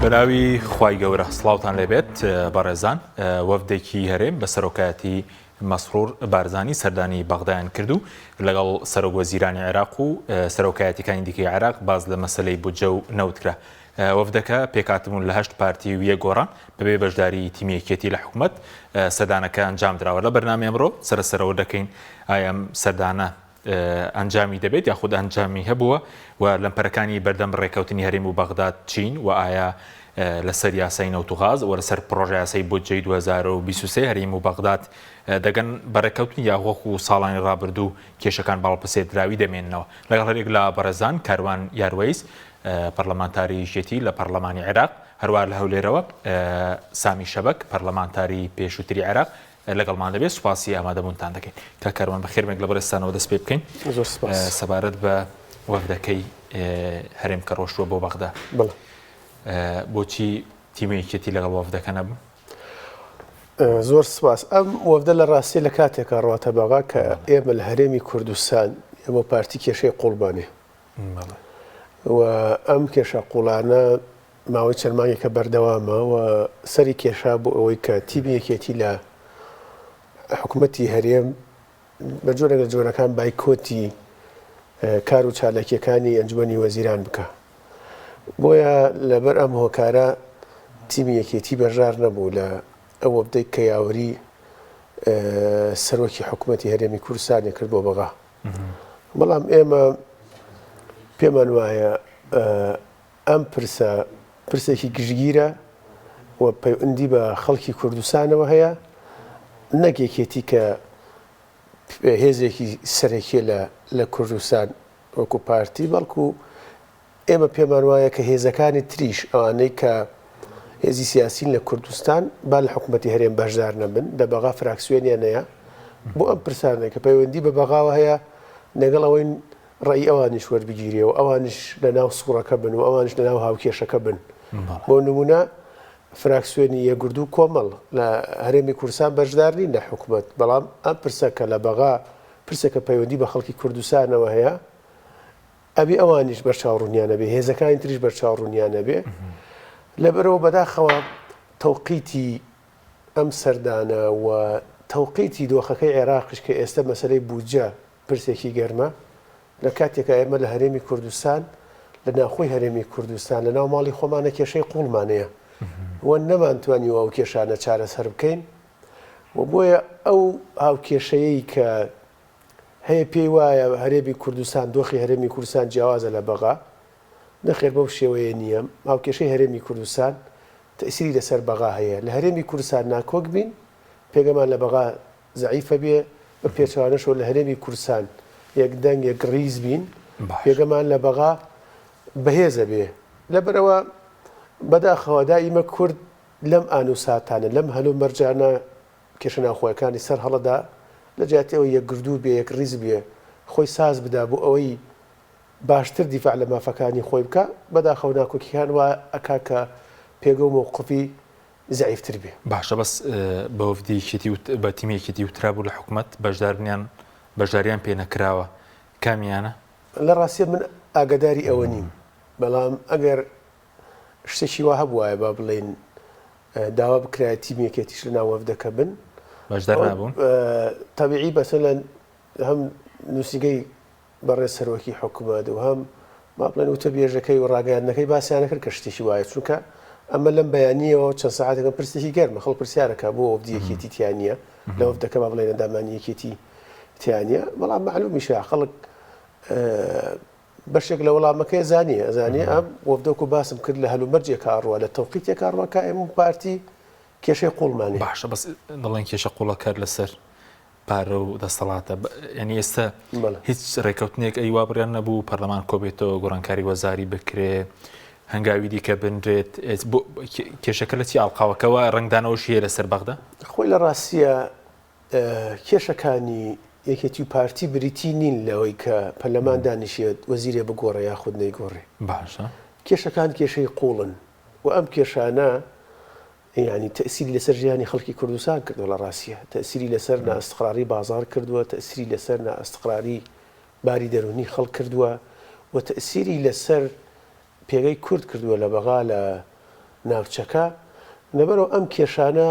بەناوی خوای گەورە سڵاوتان لێبێت بەڕێزان وەفدێکی هەرێم بە سەرۆکایەتی مەسرور بارزانی سەردانی بەغدایان کردو لەگەڵ سەرۆکوەزیرانی عێراق و سەرۆکایەتیەکانی دیکەی عێراق باز لە مەسەلەی بودجە و نەوتکرا. وەفدەکە پێکهاتبوون لە 8 پارتی و یەک گۆڕان بەبێ بەشداری تیمەکێتی لە حکوومەت سەردانەکە ئەنجام درراوە. لە بەرنامە ئەمڕۆ سەرسەرەوە دەکەین ئایا سەردانە ئەنجامی دەبێت یاخود ئەنجامی هەبووە و لەمپەرەکانی بەردەم ڕێکەوتنی هەرێم و بەغداد چین و ئایا لەسەر یاسای نەوت و غاز و لەسەر پرۆژە یاسای بودجەی 2023 هەرێم و بەغداد دەگەن بەڕێکەوتنی یاوەکو ساڵانی ڕابردوو کێشەکان باڵپسێ دراوی دەمێننەوە. لەگەڵ هەرێک لە بەڕێزان کاروان یاروەیس پەرلەمانتاری یەکێتی لە پەرلەمانی عێراق، هەروە لە هەولێرەوە سامی شەبەک پەرلەمانتاری پێشووتری عێراق لەگەڵمان دەبێت. سوپاسی ئامادەبوونتان دەکەین کە کاروان بە خێرمێک لە بەرزستانەوە دەست پێ بکەین. سەبارەت بە وەفدەکەی هەرێم کە ڕۆشتووە بۆ بەغدا، بۆچی تیمەیەکێتی لەگەڵ وەفدەکە نەبوو؟ زۆر سپاس. ئەم وەفدە لە ڕاستی لە کاتێکە ڕاتە بەغا کە ئێمە لە هەرێمی کوردستان ئێمە پارتی کێشەی قوڵبانێ و ئەم کێشە قوڵانە ماوەی چەند مانگێکە بەردەوامە و سەری کێشا بۆ ئەوەی کە تیمەیەکێتی لە حکوومەتی هەرێم بە جۆرێک لە جۆرەکان بایکۆتی کار و چالاکیەکانی ئەنجومەنی وەزیران بکە. بۆیە لەبەر ئەم هۆکارە تیمی یەکێتی بەژار نەبوو لە ئەو وەفدەی کە یاوەری سەرۆکی حکوومەتی هەرێمی کوردستانی کرد بۆ بەغا. بەڵام ئێمە پێمان وایە ئەم پرسێکی گژگیرە و پەیوەندی بە خەڵکی کوردستانەوە هەیە، نەک یەکێتی کە هێزێکی سەرەکیە لە کوردستان وەکو پارتی، بەڵکو ئێمە پێمان وایە کە هێزەکانی تریش ئەوانەی کە هێزی سیاسین لە کوردستان با لە حکوومەتی هەرێم بەشدار نەبن، لە بەغا فراکسیۆنیان هەیە بۆ ئەم پرسانەیە کە پەیوەندی بە بەغاوە هەیە لەگەڵ ئەوەی ڕێی ئەوانیش وەربگیرێ و ئەوانش لە ناو سوورەکە بن و ئەوانش لە ناو هاوکێشەکە بن. بۆ نمونە فراکسیۆنی یەکگردوو کۆمەڵ لە هەرێمی کوردستان بەشدار نین لە حکوومەت، بەڵام ئەم پرسەکە لە بەغا پرسێکە پەیوەندی بە خەڵکی کوردستانەوە هەیە، ئەبێ ئەوانیش بەرچاوڕوونیانە بێ، هێزەکانی تریش بەرچاوڕوونیانە بێ. لەبەرەوە بەداخەوە تەوقیتی ئەم سەردانە و تەوقیتی دۆخەکەی عێراقیش کە ئێستا مەسەلەی بودجە پرسێکی گەرمە، لە کاتێکە ئێمە لە هەرێمی کوردستان لە ناوخۆی هەرێمی کوردستان لە ناو ماڵی خۆمانە کێشەی قوڵمانەیە و نەمانتوانیوە ئەو کێشانە چارەسەر بکەین. و بۆیە ئەو هاوکێشەیەی کە هەیە پێی وایە هەرێمی کوردستان دۆخی هەرێمی کوردستان جیاوازە لە بەغا، نەخێر بەو شێوەیە نییە. هاوکێشەی هەرێمی کوردستان تەئسیری لەسەر بەغا هەیە. لە هەرێمی کوردستان ناکۆک بین، پێگەمان لە بەغا زەعیفە بێ، بە پێچوانەشەوە لە هەرێمی کوردستان یەکدەنگ یەک ڕیز بین، پێگەمان لە بەغا بەهێزە بێ. لەبەرەوە بەداخەوە دائیمە کورد لەم ئانوساتانە لەم هەلو مەرجانە کێشە ناوخۆیەکانی سەر هەڵەدا لە جاتیەوە یەکگردوو بێ، یەک ڕیز بێ، خۆی ساز بدا بۆ ئەوەی باشتر دیفاع لە مافەکانی خۆی بکە. بەداخەوە ناکۆکیەکان وا ئەکا کە پێگە و مووقفی زەعیفتر بێ. باشە، بەس بە وەفدێکی بە تیمێکێتی وترابوو لە حکوومەت بەشداریان پێ نەکراوە، کامیانە؟ لە ڕاستیە من ئاگداری ئەوە نیم، بەڵام ئەگەر شتێکی وا هەبوایە با بڵێن داوا بکرایە تیمێکێتیش لە ناو وەفدەکە بن بەشدار نابوون، تەبیعی بەسەلەن هەم نووسیگەی بەڕێز سەرۆکی حکوومەت و هەم با بڵێن وتە بێژەکەی و ڕاگەیاندنەکەی باسییانە کرد کە شتێکی وایە، چونکە ئەمە لەم بەیانیەوە چەند سەعاتێکم پرسێکی گەرمە خەڵک پرسیارەکە بۆ وەفدیەکێتی تیانە لە وەفدەکە با بڵێن ئەندامانیەکێتی تیانە، بەڵام معلومیشە خەڵک بەشێک لە وەڵامەکەی زانیە ئەم وەفدەکو باسم کرد لە هەلومەرجێکە ئاڕوە لە تەوقیتێک ئاڕوەکە ئێمە پارتی کێشەی قوڵمانی. باشە، بەس دەڵێن کێشە قوڵەکەر لەسەر پارە و دەسەڵاتە، یعنی ئێستا هیچ ڕێکەوتنێک ئەی وابڕیان نەبوو پەرلەمان کۆبێتەوە گۆڕانکاری وەزاری بکرێ، هەنگاوی دیکە بنرێت، کێشەکە لە چی ئاڵقاوەکەوە ڕنگدانەوەشی هەیە لەسەر بەغدا؟ خۆی لە ڕاستیە کێشەکانی یەکێتی و پارتی بریتی نین لەوەی کە پەرلەمان دانیشێت وەزیرێ بگۆڕێ یاخود نەیگۆڕێ. باشە، کێشەکان کێشەی قوڵن و ئەم کێشانە ینی تەئسیری لەسەر ژیانی خەڵکی کوردستان کردووە. لە ڕاستیە تەئسیری لەسەر نائستقراری بازار کردووە، تەئسیری لەسەر نائستقراری باری دەرونی خەڵک کردووە و تەئسیری لەسەر پێگەی کورد کردووە لە بەغا لە ناوچەکە لەبەرەوە ئەم کێشانە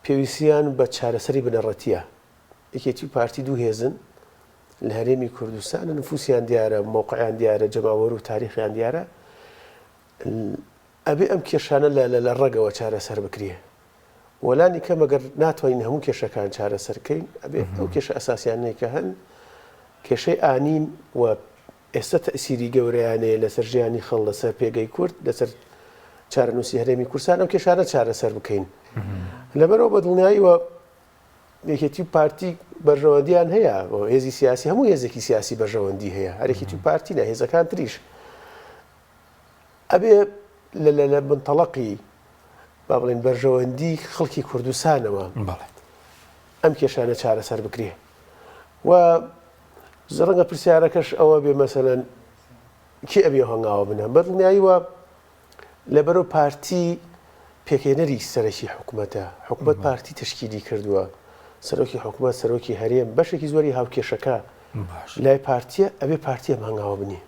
پێویستیان بە چارەسەری بنەڕەتیە. یەکێتی پارتی دوو هێزن لە هەرێمی کوردستان نفوسیان دیارە، مووقعیان دیارە، جەماوەر و تاریخیان دیارە، ئەبێ ئەم کێشانە لە ڕێگەوە چارەسەر بکرێ. وەلانی کەم ئەگەر ناتوانین هەموو کێشەکان چارەسەرکەین، ئەبێ ئەو کێشە ئەساسیانەی کە هەن کێشەی ئانین و ئێستا تەسیری گەورەیانەیە لەسەر ژیانی خەڵ، لەسەر پێگەی کورد، لەسەر چارەنووسی هەرێمی کوردستان ئەم کێشانە چارەسەر بکەین. لەبەرەوە بەدڵنیاییوە یەکێتی پارتی بەرژەوەندیان هەیە، هێزی سیاسی هەموو هێزێکی سیاسی بەرژەوەندی هەیە، هەرێکێتی پارتی نە، هێزەکان تریش ئەبێ لە منتەڵەقی با بڵێن بەرژەوەندی خەڵکی کوردستانەوە ئەم کێشانە چارەسەر بکرێ. و ڕەنگە پرسیارەکەش ئەوە بێ مەسەلەن کێ ئەبێ هەنگاوە بنە. بەدڵنیاییوە لەبەرەوە پارتی پێکێنەری سەرەکی حکوومەتە، حکوومەت پارتی تشکیلی کردووە، سەرۆکی حکوومەت، سەرۆکی هەرێم، بەشێکی زۆری هاوکێشەکە لای پارتیە، ئەبێ پارتیە هەنگاوە بنێ،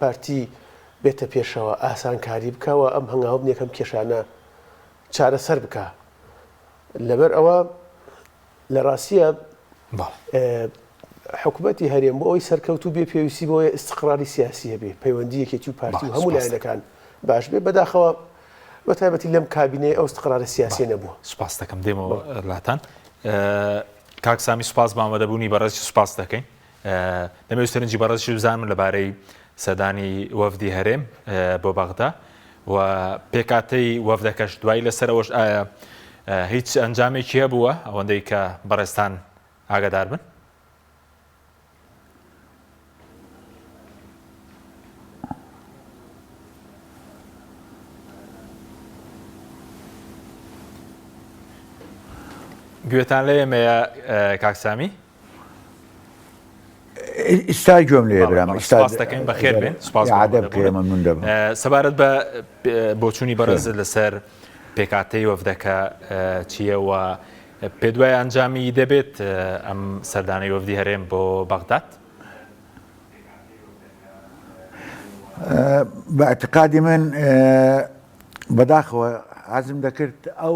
پارتی بێتە پێشەوە، ئاسان کاری بکەوە، ئەم هەنگاوە بنێکم کێشانە چارەسەر بکە. لەبەر ئەوە لە ڕاستیە حکوومەتی هەرێم بۆ ئەوی سەرکەوتوو بێ پێویستی بۆیە استقراری سیاسی هەبێ، پەیوەندی یەکێتی و پارتی و هەموو لایەنەکان باش بێ، بەداخەوە بە تایبەتی لەم کابینەی ئەو استقرارە سیاسی نەبووە. سوپاس دەکەم دێمەوە لاتان. کاک سامی سوپاس بە ئامادەبوونی بەڕێزی سوپاس دەکەین. دەمەوێت سەرنجی بەڕێزیش بزانم لەبارەی سەردانی وەفدی هەرێم بۆ بەغدا و پێکاتەی وەفدەکەش دوای لەسەرەوەش ئایا هیچ ئەنجامێکی هەبووە ئەوەندەی کە بەڕێستان ئاگادار بن؟ گوێتان لێ ئێمەیە کاک سامی؟ ئێستا گوێم لێ برام، سپاس دەکەین بەخێر بێن. سپاس سەبارەت بە بۆچوونی بەڕێز لەسەر پێکاتەی وەفدەکە چییە و پێ دوای ئەنجامی دەبێت ئەم سەردانەی وەفدی هەرێم بۆ بەغداد؟ بە ئەعتقادی من بەداخەوە حەزم دەکرد ئەو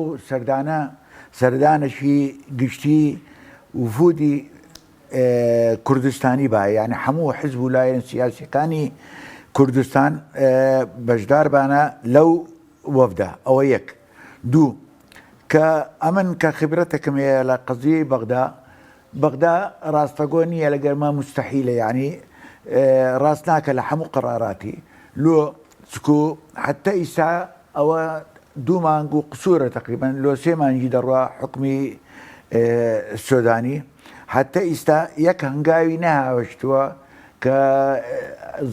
سەردانێکی گشتی وفودی کوردستانی بە، یعنی هەموو حزب و لایەن سیاسیەکانی کوردستان بەشدار بانە لەو وەفدە. ئەوە یەک. دوو، کە ئەمن کە خبرەتێکم هەیە لە قەزیەی بەغدا ڕاستەگۆ نییە لەگەرمە مستەحیلە، یعنی ڕاست ناکە لە هەموو قەراراتی لۆ چکو حتى ئیسا ئەوە دوو مانگ و قسوورە تقریبا لۆ 3 مانگی دەڕوا حکمی سۆدانی، حتى ئیستا یەک هەنگاوی نەهاوەشتووە کە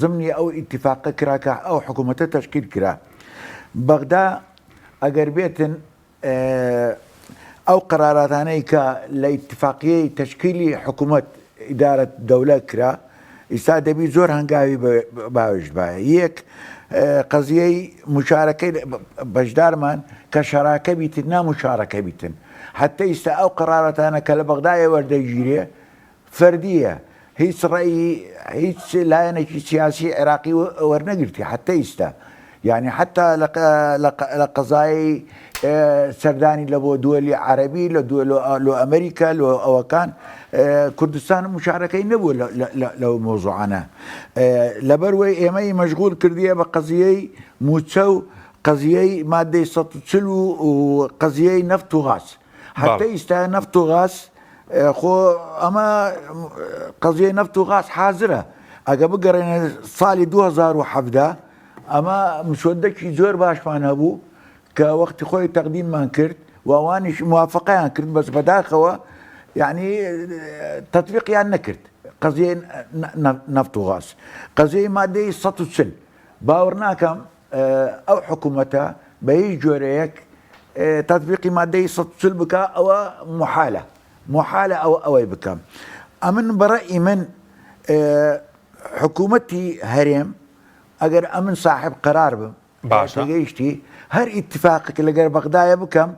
ضمنی ئەو ئیتیفاقە کرا کە ئەو حکوومەتە تەشکیل کرا. بەغدا ئەگەر بێتن ئەو قەراراتانەی کە لە ئیتیفاقیەی تەشکیلی حکوومەت ئیدارەت دەولە کرا، ئیستا دەبی زۆر هەنگاوی باوش باە. یەک قەزیەی مشارەکەی بەشدارمان کە شەراکە بیتن نامشارەکە بیتن، حتى ئیستا ئەو قەرارەتانە کە لە بەغدایە وەردەگیرێ فەردیە، هیچ ڕێی هیچ لایەنێکی سیاسی عێراقی وەرنەگرتی حتى ئیستا، يعني حتى لە قەزای سەردانی لە بۆ دووەلی عەرەبی لە ئەمریکا لە ئەوەکان کوردستان مشارەکەی نەبوو لەو مۆزوعانە. لەبەروەی ئێمەی مەشغول کردیە بە قەزیەی موچە و قەزیەی مادەی 140 و قەزیەی نەفت و غاز. حتى ئیستا نەفت و غاز خۆ ئەمە قەزیەی نەفت و غاز حازرە، ئەگە بگەڕێنە ساڵی 2017 ئەمە مسودەکی زۆر باشمان هەبوو کە وەختی خۆی تەقدیممان کرد و ئەوانیش موافقەیان کرد، بەس بەداخەوە یعنی تەطبیقیان نەکرد قەزیەی نەفت و غاز. قەزیەی مادەی 140 باوەڕ ناکەم ئەو حکوومەتە بە هیچ جۆرەیەک تطبیقی مادەی 140 بکە، ئەوە محالە ئەوەی بکەم. ئەمن بەڕەئی من حکوومەتی هەرێم ئەگەر ئەمن صاحب قرار بم گەیشتی هەر ئیتفاقێک لەگەر بەغدایە بکەم،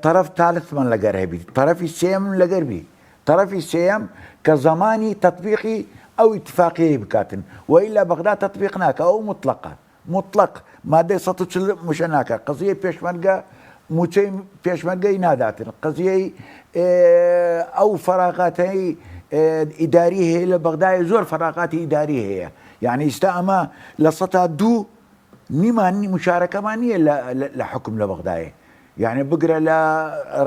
طرف ثالثمان لەگەر هەبی، طرفی سێم لەگەر بی، طرفی سێم کە زمانی تطبیقی ئەو ئیتفاقیەی بکاتن، وإلا بەغدا تطبیق ناکە، ئەو مطلق ماده 140 مشاناکە قضیە پێشمەرگە موچەی پێشمەرگەی ناداتن قضیەی ئەو فراغاتەی ئیداری هەیە لە بەغدای زۆر فراغاتی ئیداری هەیە یعنی ئێستا ئەمە لە 102 نیمانی مشارەکەمان نییە لە حکم لە بەغدایە يعني بقرا لا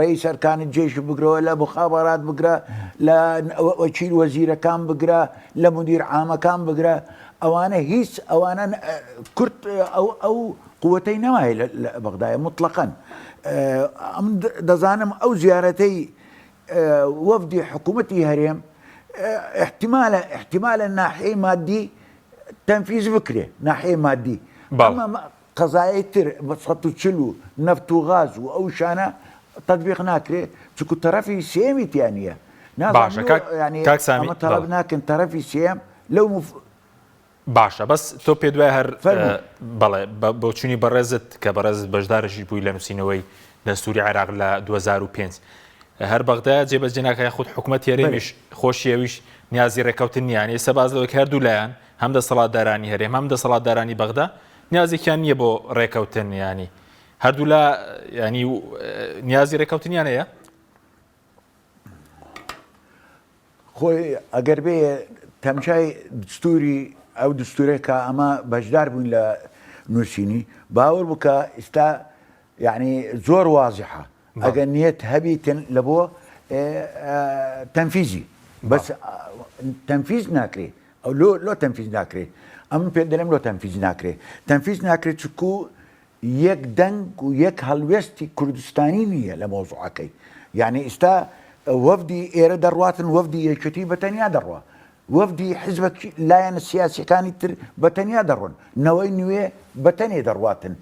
رئيس اركان الجيش بقرا لا مخابرات بقرا لا وكيل وزير كان بقرا لا مدير عام كان بقرا اوانا هيس اوانا كرت او قوتين ما هي بغداد مطلقا ام دزانم او زيارتي وفد حكومتي هريم احتمال الناحيه مادي تنفيذ فكره ناحيه مادي اما قضايا تر بسطو تشلو نفط وغاز او شانا تطبيق ناكري تكو طرفي سيمي تانية باشا يعني كاك سامي طلبنا كن طرفي سيم لو باشا بس تو پێدوای هەر بەڵێ بۆچوونی بەڕێزت کە بەڕێزت بەشدارشی بووی لە نووسینەوەی دەستوری عێراق لە 2005 هەر بەغداد جێبەجێ ناکە یاخود حکوومەتی هەرێمیش خۆشیەویش نیازی ڕێکەوتن نییە ئێستا باز لەوەی هەردوو لایەن هەم دەسەڵاتدارانی هەرێم هەم دەسەڵاتدارانی بەغدا نیازێکیان نییە بۆ ڕێکەوتن ینی هەردوو لا ینی نیازی ڕێکەوتنیان هەیە خۆی ئەگەر بێ تەمشای دستوری ئەو دستورێکە ئەمە بەشدار بوون لە نووسینی باوەڕ بکە ئێستا یعنی زۆر وازحە ئەگەر نیەت هەبیتن لە بۆ تەنفیزی بەس تەنفیز ناکرێ ئەو لۆ تەنفیز ناکرێ ئەم پێ دەڵێم لۆ تەنفیز ناکرێ تەنفیز ناکرێت چکو یەک دەنگ و یەک هەڵوێستی کوردستانی نییە لە مۆزوعەکەی یعنی ئێستا وەفدی ئێرە دەڕواتن وەفدی یەکێتی بەتەنیا دەڕوا وەفدی حیزبە لایەنە سیاسیەکانی تر بەتەنیا دەڕۆن نەوەی نوێ بەتەنێ دەڕواتن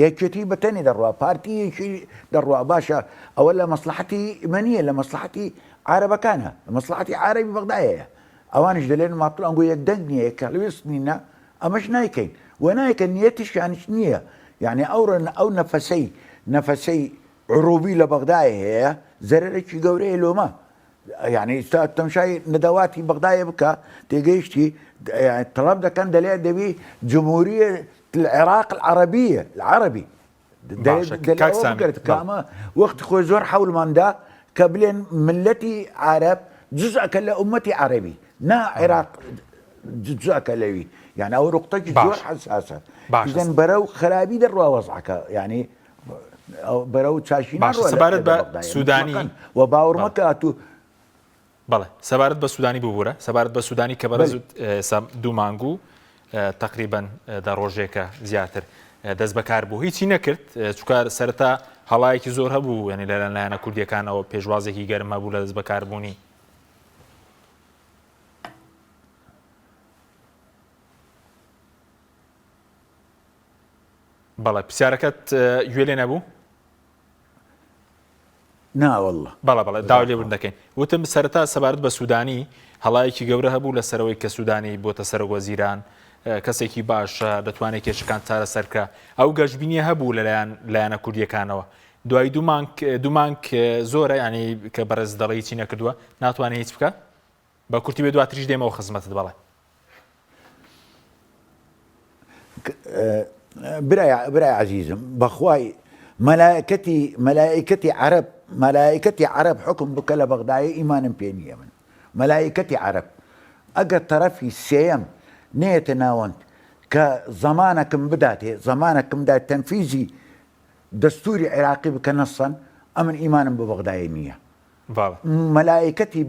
یەکێتی بەتەنێ دەڕوا پارتیەکی دەڕوا باشە ئەوە لە مەسلحەتی منیە لە مەسلحەتی عارەبەکانە لە مەسلحەتی عارەبی بەغدایەیە ئەوانش دەلێن ماڵ ئەنگۆ یەک دەنگ نییە کە لەوێست نینە ئەمەش نایکەین و نایکە نیەتیشیانش نییە یعنی ئەو نەفەسەی عروبی لە بەغدایە هەیە زەرەرێکی گەورەیە لۆمە يعني تمشي ندواتي بغداد بكا تيجيشتي يعني طلب ده كان دليل دبي جمهورية العراق العربية العربي كما وقت خوي زور حول ماندا قبلين ملتي عرب جزء كلا أمتي عربي نا عراق جزء كلاوي يعني أو رقطة زور حساسة إذا برو خرابي دروا وضعك يعني أو برو تشاشين سبارت سوداني وباور مكاتو بەڵێ سەبارەت بە سوودانی ببوورە سەبارەت بە سوودانی کە بەرەزوت دوو مانگو تقریبان دا ڕۆژێکە زیاتر دەست بەکار بوو هیچی نەکرد چکار سەرەتا هەڵایەکی زۆر هەبوو ینی لەلایەنە کوردیەکانەوە پێشوازێکی گەرم هەبوو لە دەست بەکاربوونی بەڵێ پرسیارەکەت گوێ لێ نەبوو نا والله بەڵێ داوای لێبوون دەکەین وتم سەرەتا سەبارەت بە سوودانی هەڵایەکی گەورە هەبوو لەسەرەوەی کە سوودانی بۆتە سەرۆکوەزیران کەسێکی باشە دەتوانێت کێشەکان چارەسەرکە ئەو گەشتبینیە هەبوو لەلایەنە کوردیەکانەوە دوای دوو مانگ زۆرە ینی کە بەڕێز دەڵی چی نەکردووە ناتوانێت هیچ بکە بە کورتی بێ دواتریش دێمەوە خزمەتت بەڵێ برای عزیزم بەخوای ملائكتي عرب حكم بكلا بغداي إيمانا بيني من ملائكتي عرب أجا طرفي السيم نيتناونت كزمانكم بدات تنفيذي دستوري عراقي بكنصا أمن إيمانا ببغداي نية ملائكتي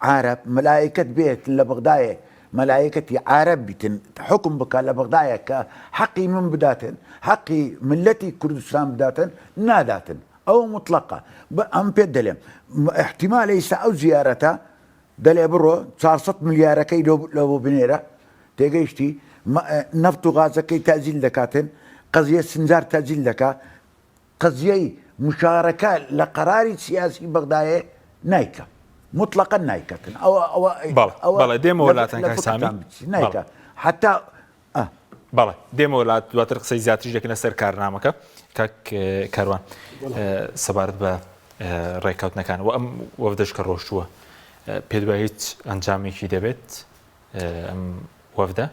عرب ملائكة بيت لبغداي ملائكتي عرب حكم بكلا بغداي كحقي من بداتن حقي ملتي كردستان بداتن ناداتن أو مطلقة أم بيدلم احتمال ليس أو زيارته دلي برو 400 مليار كي لو بنيرة تيجيشتي نفط وغاز كي تأزيل دكاتن قضية سنزار تأزيل دكا قضية مشاركة لقرار سياسي بغداد نايكا مطلقا نايكا أو بلا ديمو ولا تنكسامي نايكا حتى بەڵێ دێمەوە دواتر قسەی زیاتریش دەکەنە سەر کارنامەکە کاک کاروان سەبارەت بە ڕێککەوتنەکان و ئەم وەفدەش کە ڕۆشتووە پێ دوای هیچ ئەنجامێکی دەبێت ئەم وەفدە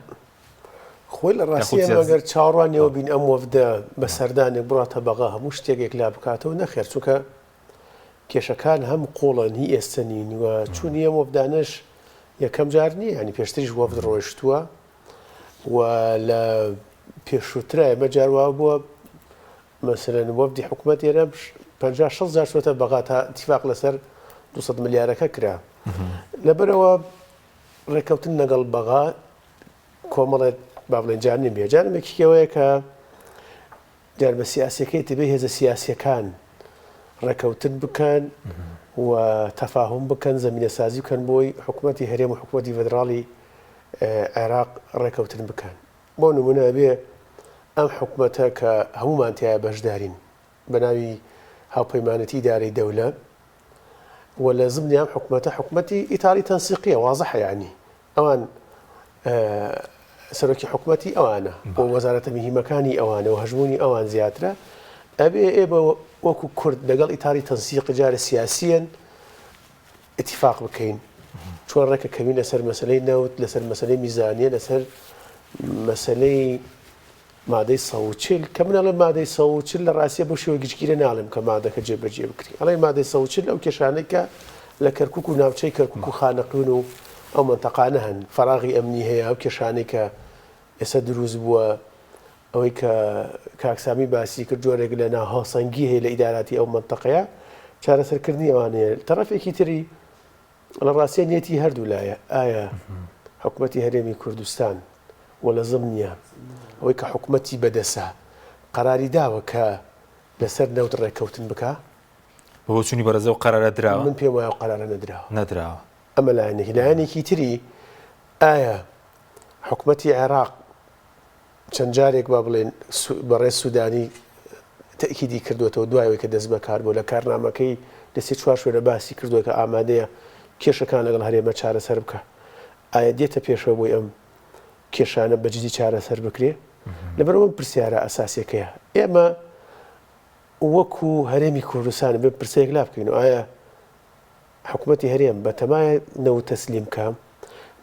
خۆی لە ڕاستیە مەگەر چاوەڕوانیەوە بین ئەم وەفدە بە سەردانێک بڕاتە بەغا هەموو شتێکێک لا بکاتەوە نەخێر چونکە کێشەکان هەم قۆڵەن هی ئێستا نین و چوونی ئەم وەفدانەش یەکەم جار نییە ینی پێشتریش وەفد ڕۆیشتووە و لە پێشووترە ئێمە جاروا بووە مەسەلەن وەفدی حکوومەت ئێرە 50-60 جار چۆتە بەغا تا اتیفاق لەسەر 200 ملیارەکە کرا لەبەرەوە ڕێکەوتن لەگەڵ بەغا کۆمەڵێت با بڵێن جانێ بێ جانێکیەوەیە کە جاربە سیاسەکەی تبێ هێزە سیاسیەکان ڕێکەوتن بکەن و تەفاهم بکەن زمینە سازی بکەن بۆی حکوومەتی هەرێم و حکوومەتی فێدراڵی عێراق ڕێکەوتن بکەن بۆ نمونە بێ ئەم حکوومەتە کە هەمومان تایە بەشدارین بە ناوی هاوپەیمانەتی ئیدارەی دەولە و لە زمنی ئەم حکوومەتە حکوومەتی ئیتاڵی تەنسیقیە واضحە یعنی ئەوان سەرۆکی حکوومەتی ئەوانە بۆ وەزارەتە میهیمەکانی ئەوانە و هەژمونی ئەوان زیاترە ئەبێ ئێمە وەکو کورد لەگەڵ ئیتاڵی تەنسیق جارە سیاسیەن اتفاق بکەین چۆن ڕێکەکەوین لەسەر مەسلەی نەوت لەسەر مەسلەی میزانیە لەسەر مەسلەی مادەی 140 کە منەڵێ مادەی 140 لە ڕاستیە بۆ شێوە گشتگیرە ناڵێم کە مادەکە جێبەجێ بکری ئەڵێ مادەی 140 ئەو کێشانەی کە لە کەرکووک و ناوچەی کەرکووک و خانەقین و ئەو منتەقانە هەن فەراغی ئەمنی هەیە ئەو کێشانەی کە ئێستا دروست بووە ئەوەی کە کاکسامی باسی کرد جۆرێک لە ناهاوسەنگی هەیە لە ئیداراتی ئەو منتەقەیە چارەسەرکردنی ئەوانەیە تەرەفێکی تری لە ڕاستیە نێتی هەردوو لایە ئایا حکوومەتی هەرێمی کوردستان و لە زمنیە ئەوەی کە حکوومەتی بەدەسە قەراری داوە کە لەسەر نەوت ڕێکەوتن بکە بۆ چوونی بەرەزە و قەرارە دراوە من پێم وایە قەرارە نەدراوە ئەمە لایەنێکی تری ئایا حکوومەتی عێراق چەند جارێک با بڵێن بەڕێز سوودانی تەکیدی کردوێتەوە دوایەوەی کە دەست بەکار بۆ لە کارنامەکەی دەستی چوار شوێنە باسی کردووە کە ئامادەیە کێشەکان لەگەڵ هەرێمە چارەسەر بکە ئایا دێتە پێشەوە بۆی ئەم کێشانە بەجددی چارەسەر بکرێ لەبەرەوە پرسیارە ئەساسیەکەیە ئێمە وەکو هەرێمی کوردستان بێ پرسەیەک لا بکەین و ئایا حکوومەتی هەرێم بە تەمایە نەوت تەسلیم کام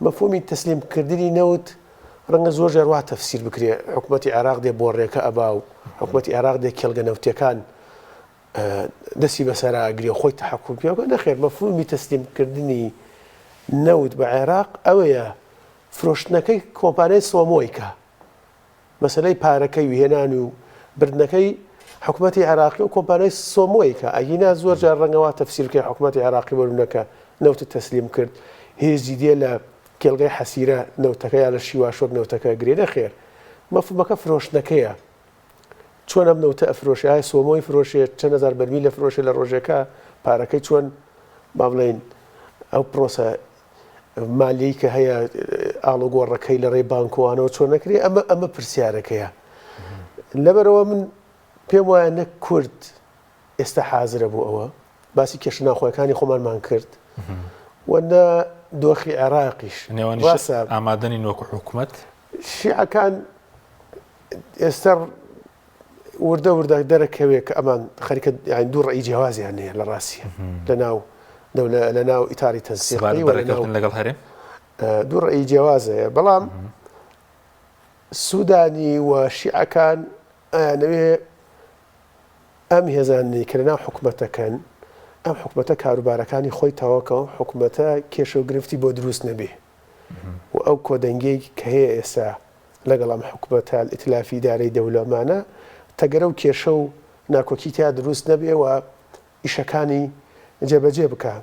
مەفهومی تەسلیمکردنی نەوت ڕەنگە زۆر جار وا تەفسیر بکرێ حکوومەتی عێراق دێ بۆ ڕێکە ئەبا و حکوومەتی عێراق دێ کێڵگە نەوتیەکان دەستی بەسەر ئاگری و خۆی تەحەکوم پێوەکە نەخێر مەفهومی تەسلیمکردنی نەوت بە عێراق ئەوەیە فرۆشتنەکەی کۆمپانیای سۆمۆیکە مەسلەی پارەکەی وهێنان و بردنەکەی حکوومەتی عێراقی و کۆمپانیای سۆمۆیکە ئەگینا زۆر جار ڕەنگەوا تەفسیرکەی حکوومەتی عێراقی بەروونەکە نەوت تەسلیم کرد هێزی دێ لە کێڵگەی حەسیرە نەوتەکە یا لە شیواشۆک نەوتەکە گرێ نەخێر مەفهومەکە فرۆشتنەکەیە چۆن ئەم نەوتە ئەفرۆشی ئای سۆمۆی فرۆشێت چەند هەزار بەرمیل لە فرۆشێ لە ڕۆژەکە پارەکەی چۆن با بڵێن ئەو پرۆسە مالیەی کە هەیە ئاڵۆگۆڕەکەی لە ڕێی بانکوانەوە چۆن نەکرێ ئەمە پرسیارەکەیە لەبەرەوە من پێم وایە نەک کورد ئێستا حازرە بوو ئەوە باسی کێشە ناخۆیەکانی خۆمانمان کرد وەنە دۆخی عێراقیش ئامادەنی وەکو حکوومەت شیعەکان ئێستا وردە وردە دەرەکەوێ کە ئەمان خەریکە دوو ڕێی جیاوازیان هەیە لە ڕاستیە لە ناو ئیتاری تەنسیقی لەگەڵ هەرێم دوو ڕێی جیاوازەیە بەڵام سوودانی و شیعەکان ئەیانەوێ ئەم هێزانەی کە لەناو حکوومەتەکەن ئەم حکوومەتە کاروبارەکانی خۆی تەواوکە و حکوومەتە کێشە و گرفتی بۆ دروست نەبێ و ئەو کۆدەنگەی کە هەیە ئێستا لەگەڵ ئەم حکوومەتە ئیتلافی ئیدارەی دەوڵەمانە تەگەرە و کێشە و ناکۆکی تیا دروست نەبێ و ئیشەکانی جێبەجێ بکە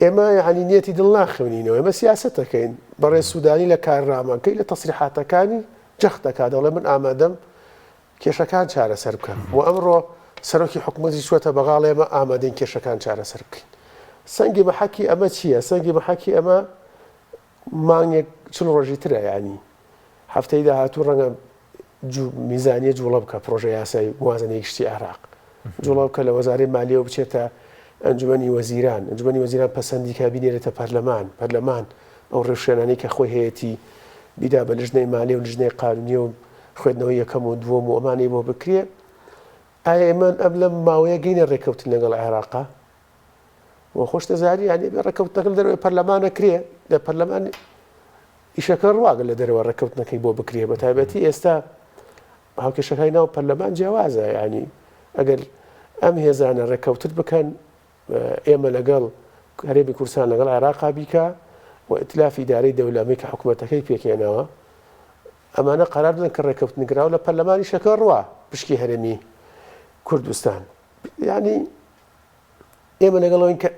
ئێمە یعنی نیەتی دڵ ناخوێنینەوە ئێمە سیاسەتەکەین بەڕێز سوودانی لە کارنامەکەی لە تەسریحاتەکانی جەخت دەکات دەڵێ من ئامادەم کێشەکان چارەسەر بکەم و ئەمڕۆ سەرۆکی حکوومەتی چوەتە بەغاڵ ئێمە ئامادەین کێشەکان چارەسەر بکەین سەنگی بەحەکی ئەمە چییە؟ سەنگی بەحەکی ئەمە مانگێک چل ڕۆژی ترە ینی هەفتەی داهاتوو ڕەنگە میزانیە جوڵە بکە پرۆژە یاسای موازنەی گشتی عێراق جوڵە بکە لە وەزارەی مالیەوە بچێتە ئەنجومەنی وەزیران ئەنجومەنی وەزیران پەسەندی کا بینێرێتە پەرلەمان ئەو ڕێوشێنانەی کە خۆی هەیەی بیدا بە لژنەی مالیە و لژنەی قانونیە و خوێندنەوەی یەکەم و دووەم و ئەمانی بۆ بکرێ ئایا ئێمە ئەم لەم ماوەیە گەینە ڕێکەوتن لەگەڵ عێراقا و خۆشتە زاری ینی ڕێکەوتنەکەم دەروێ پەرلەمانە کرێ لە پەرلەمان ئیشەکە ڕواگە لە دەرەوە ڕێکەوتنەکەی بۆ بکرێ بە تایبەتی ئێستا هاوکێشەکەی ناو پەرلەمان جیاوازە ینی ئەگەر ئەم هێزانە ڕێکەوتت بکەن ئێمە لەگەڵ هەرێمی کوردستان لەگەڵ عێراقا بیکە و ئیتلافی ئیدارەی دەولامی کە حکوومەتەکەی پێکێنەوە ئەمانە قەرار بدەن کە ڕێکەوتنگراو لە پەرلەمانی شەکە ڕوا پشکی هەرێمی کوردستان ینی ئێمە لەگەڵەوەین کە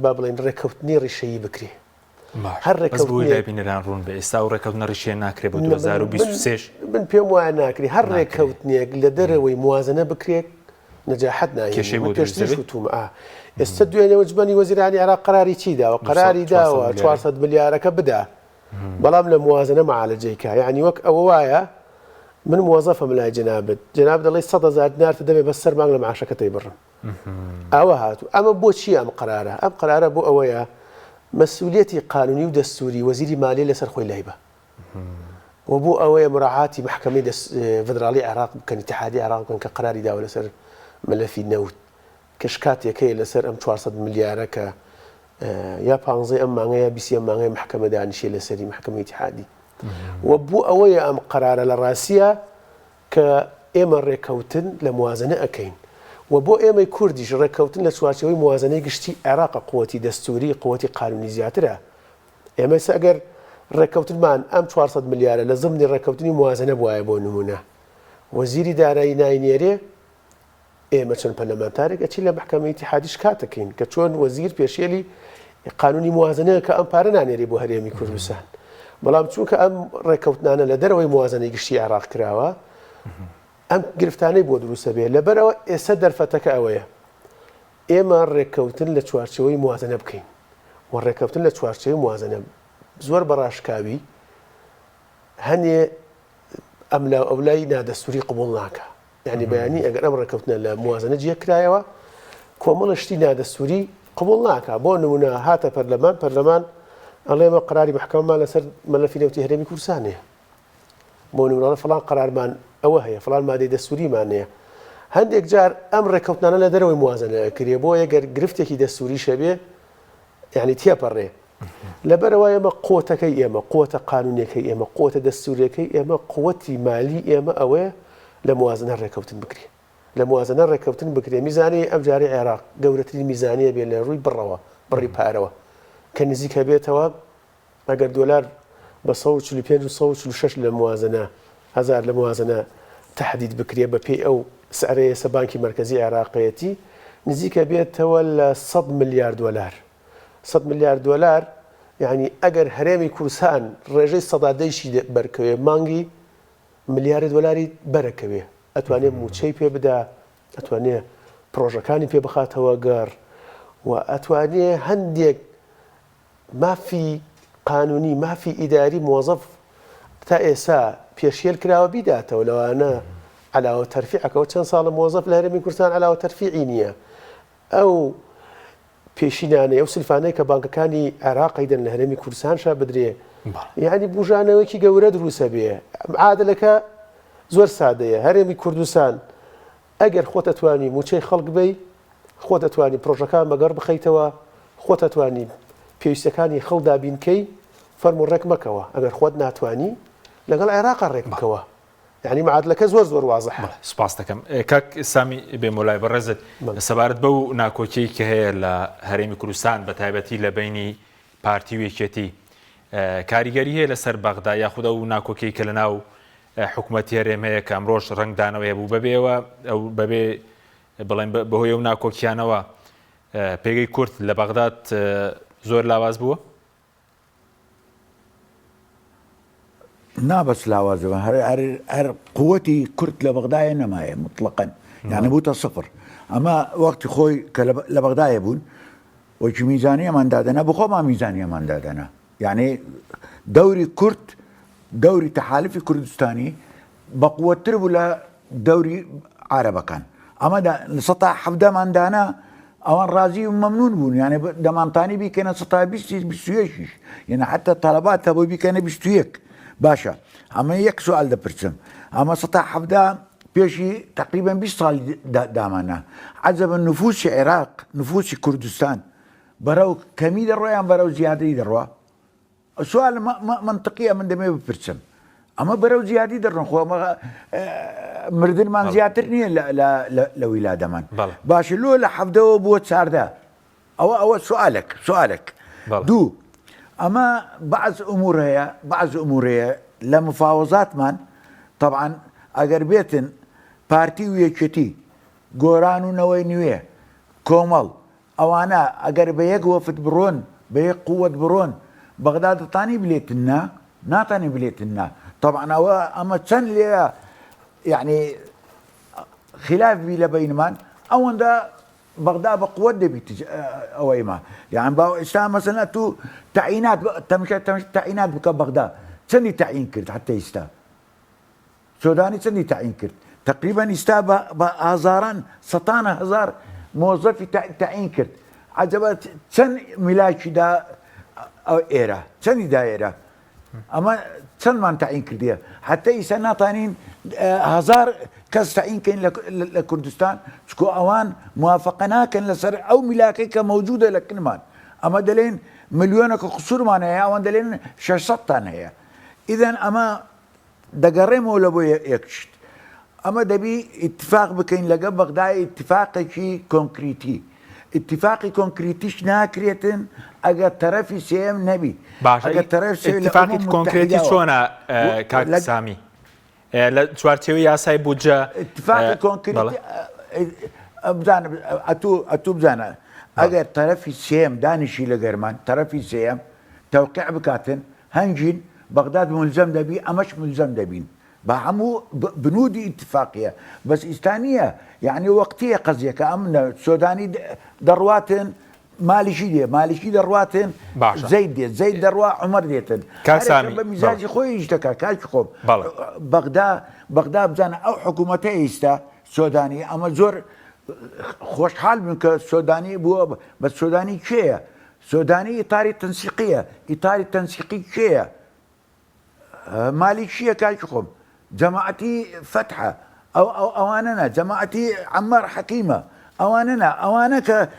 با بڵێن ڕێکەوتنی ڕیشەیی بکرێ هەر ڕێکەوتنیبینەران ڕوون بە ئێستا و ڕێکەوتنە ڕیشێ ناکرێت بۆ 2023 من پێم وایە ناکری هەر ڕێکەوتنێک لە دەرەوەی موازنە بکرێت نەجاحەت نایێتوم ئێستا دوێنێ وجبانی وەزیرانی عێراق قەراری چی داوە قەراری داوە 400 ملیارەکە بدا بەڵام لە موازنە معالەجەیکە یعنی وەک ئەوە وایە من موظفم لای جنابەت جناب دەڵێ 100,000 دینارتە دەبێت بە سەر مانگ لە معاشەکەتەی بڕم ئەوە هاتوو ئەمە بۆچی ئەم قەرارە بۆ ئەوەیە مەسئولیەتی قانونی و دەستوری وەزیری مالیە لەسەر خۆی لای بە و بۆ ئەوەیە مراعاتی محکەمەی فدراڵی عێراق بکەن اتحادی عێراق بکەن کە قەراری داوە لەسەر مەلەفی نەوت کە شکاتێکەیە لەسەر ئەم 400 ملیارە کە یا 15 ئەم مانگەیە 20 ئەم مانگەی محکەمە دانیشێ لەسەری محکەمەی اتحادی و بۆ ئەوەیە ئەم قەرارە لە ڕاستیە کە ئێمە ڕێکەوتن لە موازنە ئەەکەین و بۆ ئێمەی کوردیش ڕێکەوتن لە چوارچەوەی موازنەی گشتی عێراقە قووەتی دەستوری قووەتی قانونی زیاترە ئێمە ئەگەر ڕێکەوتنمان ئەم 400 ملیارە لە زمانی ڕێکەوتنی موازنە بواە بۆ نمونە وەزیری دارایی ناینێرێ ئێمە چەند پەرلەمانتارێک ئەچی لە محکەمەی اتحادی شکاتەکەین کە چۆن وەزیر پێشێلی قانونی موازنەیە کە ئەم پارە نانێری بۆ هەرێمی کوردستان بەڵام چونکە ئەم ڕێکەوتنانە لە دەرەوەی موازنەی گشتی عێراق کراوە ئەم گرفتانەی بۆ دروستە بێ لەبەرەوە ئێستا دەرفەتەکە ئەوەیە ئێمە ڕێکەوتن لە چوارچەوەی موازنە بکەین و ڕێکەوتن لە چوارچەوەی موازنە زۆر بەڕاشکاوی هەنێ ئەم لا ئەولای نادەستوری قبول ناکە یعنی بەیانی ئەگەر ئەم ڕێکەوتنە لە موازنە جێ کرایەوە کۆمەڵە شتی نادەستوری قبول ناکە بۆ نمونە هاتە پەرلەمان ئەڵێمە قەراری محکەمەمان لەسەر مەلەفی نەوتی هەرێمی کوردستانەیە بۆ نمونە فڵان قەرارمان ئەوە هەیە فڵان مادەی دەستوریمانەیە هەندێک جار ئەم ڕێکەوتنانە لە دەرەوەی موازنە کرێ بۆ ئەگەر گرفتێکی دەستوری شەبێ یعنی تێپەڕێ لەبەرەوە ئێمە قوتەکەی ئێمە قوتە قانونیەکەی ئێمە قوتە دەستوریەکەی ئێمە قوتی مالی ئێمە ئەوەیە لە موازنە ڕێکەوتن بکرێ لە موازنە ڕێکەوتن بکرێ میزانی ئەم جاری عێراق گەورەترین میزانیە بێ لە ڕووی بڕی پارەوە کە نزیکە بێتەوە ئەگەر دۆلار بە 145 و 146 لە موازنە هزار لە موازنە تهدید بکرێ بە پێی ئەو سعرەیە سە بانکی مرکزی عێراقیەتی نزیکە بێتەوە لە 100 ملیار دۆلار 100 ملیار دۆلار یعنی ئەگەر هەرێمی کوردستان ڕێژەی سەدادەیشی بەرکەوێ مانگی ملیارە دۆلاری بەرەکەوێ ئەتوانێت موچەی پێ بدا ئەتوانێت پرۆژەکانی پێ بخاتەوە گەڕ و ئەتوانێت هەندێک مافی قانونی مافی ئیداری مۆزەف تا ئێستا پێشێل کراوە بیداتەوە لەوانە علاوە تەرفیعەکەەوە چەند ساڵە مۆزەف لە هەرێمی کوردستان علاوە تەرفیعی نییە ئەو پێشینانەی ئەو سلفانەی کە بانکەکانی عێراقی دەن لە هەرێمی کوردستان شا بدرێ یعنی بژانەوەکی گەورە دروسە بێ عادلەکە زۆر سادەیە هەرێمی کوردستان ئەگەر خۆت ئەتوانی موچەی خەڵک بی خۆت ئەتوانی پرۆژەکان مەگەڕ بخەیتەوە خۆت ئەتوانی پێویستەکانی خەڵدا بینکەی فەرمو ڕێک مەکەوە ئەگەر خۆت ناتوانی لەگەڵ عێراقا ڕێک بکەوە یعنی معادلەکە زۆر وازەحە سپاس دەکەم کاک سامی بێمۆلای بەڕێزت سەبارەت بەو ناکۆکیی کە هەیە لە هەرێمی کوردستان بە تایبەتی لە بینی پارتی و یەکێتی کاریگەری هەیە لەسەر بەغدا یاخودە و ناکۆکیی کە لەناو حکوومەتی هەرێم هەیە کە ئەمڕۆژ ڕنگدانەوەی بوو بەبێەوە ئەو بەبێ بڵێن بەهۆی ئەو ناکۆکیانەوە پێگەی کورد لە بەغداد زۆر لاواز بووە؟ نابەس لاوازەوە هەر قووەتی کورد لە بەغدایە نەمایە مطلقاً یعنی بووتە سفر ئەمە وەختی خۆی کە لە بەغدایە بوون وەکی میزانیەمان دادەنا بخۆمان میزانیەمان دادەنا یعنی دەوری کورد دەوری تەحالفی کوردستانی بەقووەتر بوو لە دەوری عارەبەکان ئەمە لە 117 دانا ئەوان ڕازی و مەمنون بوون یعنی دەمانتانی بیکەنە 120 یعنی حتى طلبات بۆ بیکەنە 21 باشە ئەمە یەک سوال دەپرسم ئەمە 117 پێشی تقریبا 20 ساڵ دامانە عەجەبە نفوسی عێراق نفوسی کوردستان بەرەو کەمی دەڕۆیان بەرەو زیادەی دەڕوا سوال منطقية من دمي ببرسم أما برو زيادة درن خو مردن من زيادة نية لولادة من باش لو لحفظه بوت سارده أو سؤالك دو أما بعض أمورها لمفاوضات من طبعا أجر بيتن بارتي ويكتي جورانو نوينويه كومل أو أنا أجر بيك وفد برون بيك قوة برون بغداد تاني بليتنا ناتاني بليتنا طبعا أو أما تسن لي يعني خلاف بيلا بين من أو ده بغداد بقوة دبي أو إما يعني باو إسلام مثلا تو تعيينات تمشي تعيينات بك بغداد سني تعيين كرت حتى يستا سوداني سني تعيين كرت تقريبا يستا بهزاران سطانة هزار موظف تعيين كرت عجبت سن ملاك دا أو إيرا سني دايرة أما سن ما تعيين كردية حتى يسنا طانين هزار كاس تعيين كين لكردستان شكو أوان موافقنا كان لسر أو ملاكك موجودة لكن مان أما دلين مليونك قصور ما نهي أوان دلين شاشطان هي إذن أما دقرم ولا بو يكشت أما دبي اتفاق بكين لقى بغداد اتفاق شي كونكريتي اتفاقي كونكريتيش ناكريتن اگر طرفي سيم نبي اگر طرف سيم اتفاقي كونكريتي شونا كاك سامي لا توارتيو ياساي بوجا اتفاقي كونكريتي ابزان اتو بزانا اگر طرفي سيم دانشي لجرمان طرفي سيم توقيع بكاتن هنجين بغداد ملزم دبي امش ملزم دبين بعمو بنودي اتفاقيه بس استانيه يعني وقتيه قضيه كامن السوداني درواتن مالشي درواتن زيد دروا عمر ديتن كاسامي بمزاج خوي يشتكى كاشخوب بغداد بزانا او حكومته يستا سوداني اما زور خوش حال منك السوداني بس السوداني شيء سوداني اطاري تنسيقي شيء ماليشيا كاشخوب جماعتي فتحة أو أواننا جماعتي عمار حكيمة أوانك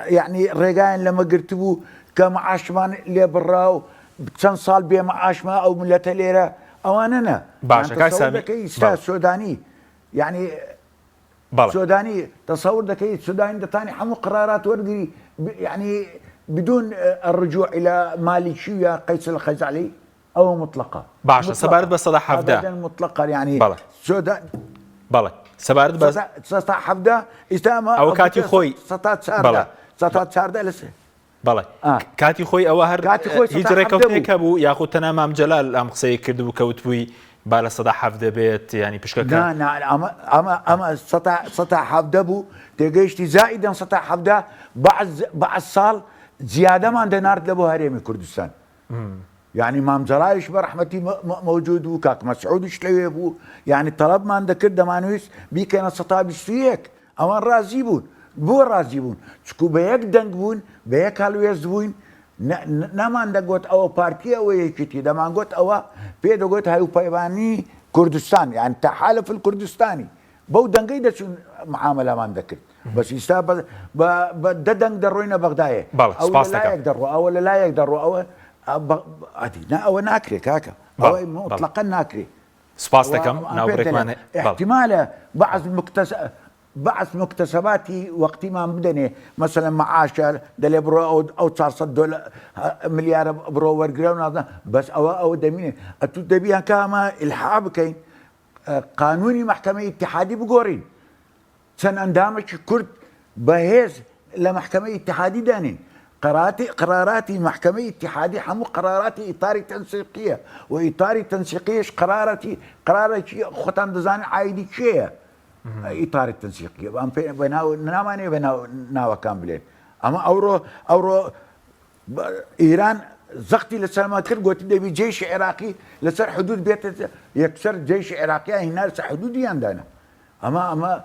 يعني رجاين لما قرتبوا كمعاش مان اللي براو بتسن صال بيه معاش ما أو ملة ليرة أواننا باشا كاي سامي سوداني يعني سوداني تصور ذكي السوداني ده تاني حمو قرارات ورقي يعني بدون الرجوع إلى ماليشيا قيس الخزعلي أو مطلقة باشا سبارد بس صدح حفده أبدا مطلقة يعني بلى سودان بلى سبارد بس صدح حفده استاما أو كاتي خوي سطات سارده لسه بلى كاتي خوي أو هر هجرة كوتني كابو ياخد تنام جلال أم قصي كردو كوتبوي بالا صدح حفده بيت يعني بشكل لا أما سطح حفده بو تجيشتي زائدا سطح حفده بعد صال زيادة ما عندنا نارد لبو هريمي كردستان يعني مام جلايش برحمتي موجود وكاك مسعود شلوي ابو يعني طلب ما عندك كده مانويس بي كان سطاب فيك اما رازيبون رازيبون شكو بيك دنگبون بيك هالو يزبون نما عندك قوت او بارتي او يكتي ده ما قوت او بيدو قوت هاي بايباني كردستان يعني تحالف الكردستاني بو دنگي ده شو معامله ما عندك بس يستاب بددنگ دروينا بغدايه او لا يقدروا او لا يقدروا او أو ناكري كاكا أو مطلقا ناكري سباستكم ناوبريك ماني احتمال بعض مكتسباتي وقت ما بدني مثلا معاش دلي برو أو 400 مليار برو ورقرون بس أو دميني أتو دبيها كاما الحاب كين قانوني محكمة اتحادي بقورين سن أندامش كرد بهيز لمحكمة اتحادي دانين قراراتي محكمة اتحادية حمو قراراتي إطاري تنسيقية وإطاري تنسيقية قراراتي ختان دزان عايدي شيء إطاري التنسيقية بناو ناماني بناو ناوا كاملين أما أورو إيران زغتي لسلمان كر قلت دبي جيش عراقي لسر حدود بيت يكسر جيش عراقي هنا لسر حدودي عندنا أما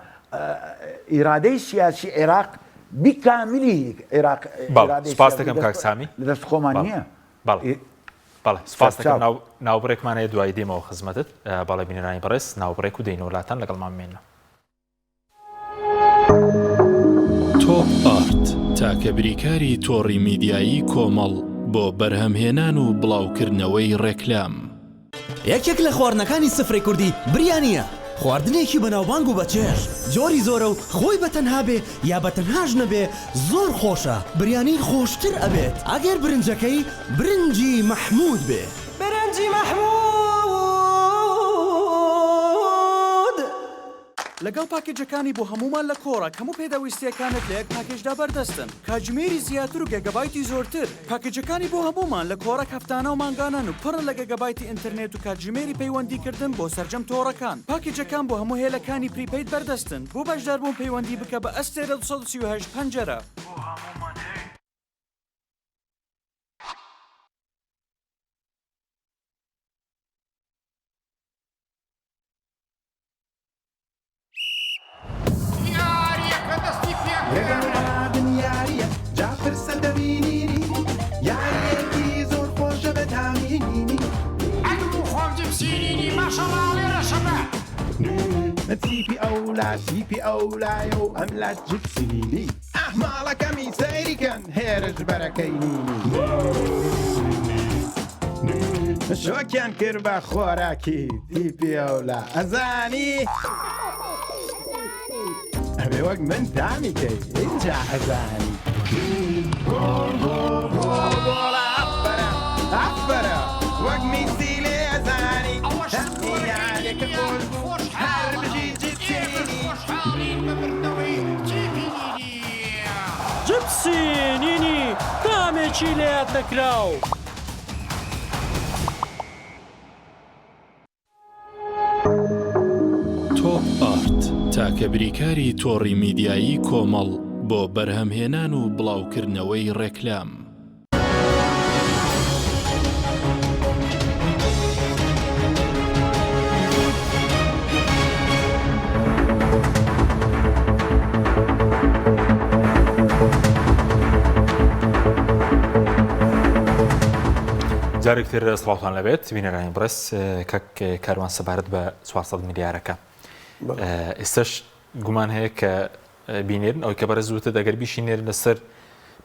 إرادي سياسي عراق بكامله عراق سپاسدەکەم کاک سامی لەدەست خۆمان نییە بەڵێ سپاسدەکەم ناوبڕێکمانەیە دوای دێمەوە خزمەتت بەڵێ بینەرانی بەڕێز ناوبڕێک و دەین وڵاتان لەگەڵمان بمێنەوە تۆپ ئارت تاکە بریکاری تۆڕی میدیایی کۆمەڵ بۆ بەرهەمهێنان و بڵاوکردنەوەی ڕێکلام. یەکێک لە خواردنەکانی سفرەی کوردی بریانیە. خواردنێکی بەناوبانگ و بەچێژ، جۆری زۆرە و خۆی بەتەنها بێ یا بەتەنهاش نەبێ زۆر خۆشە. بریانی خۆشتر ئەبێت ئەگەر برنجەکەی برنجی مەحموود بێ. برنجی مەحموود لەگەڵ پاکێجەکانی بۆ هەمومان لە کۆڕە هەموو پێداویستیەکانت لە یەک پاکێجدا بەردەستن. کاتژمێری زیاتر و گەگەبایتی زۆرتر. پاکێجەکانی بۆ هەمومان لە کۆڕە هەفتانە و مانگانن و پڕن لە گەگەبایتی ئینتەرنێت و کاتژمێری پەیوەندیکردن بۆ سەرجەم تۆڕەکان. پاکێجەکان بۆ هەموو هێلەکانی پریپەید بەردەستن. بۆ بەشداربوون پەیوەندی بکە بە ئەستێرە 238 پەنجەرە. تيبي أولى تيبي أولى يو أملا جبسيني أحمالك أمي سيري كان هيرج بركيني شو كان كربا خوراكي تيبي أولى أزاني أبي وقت من دامي كي إنجا أزاني جول جول جول جول أفرا أفرا وقت ميسيلي أزاني تحني عليك جول جبسينيني دامێکی لێت نەکراو. تۆپ ئارت تاکە بریکاری تۆڕی میدیایی کۆمەڵ بۆ بەرهەمهێنان و بڵاوکردنەوەی ڕێکلام. جارێکتر سڵاوتان لەبێت بینەرانی بڕس کەک کاروان سەبارەت بە 400 میلیارەکە. ئێستاش گومان هەیە کە بینێرن ئەوەی کە بەرە زووتە دەگەر بیشینێرن لەسەر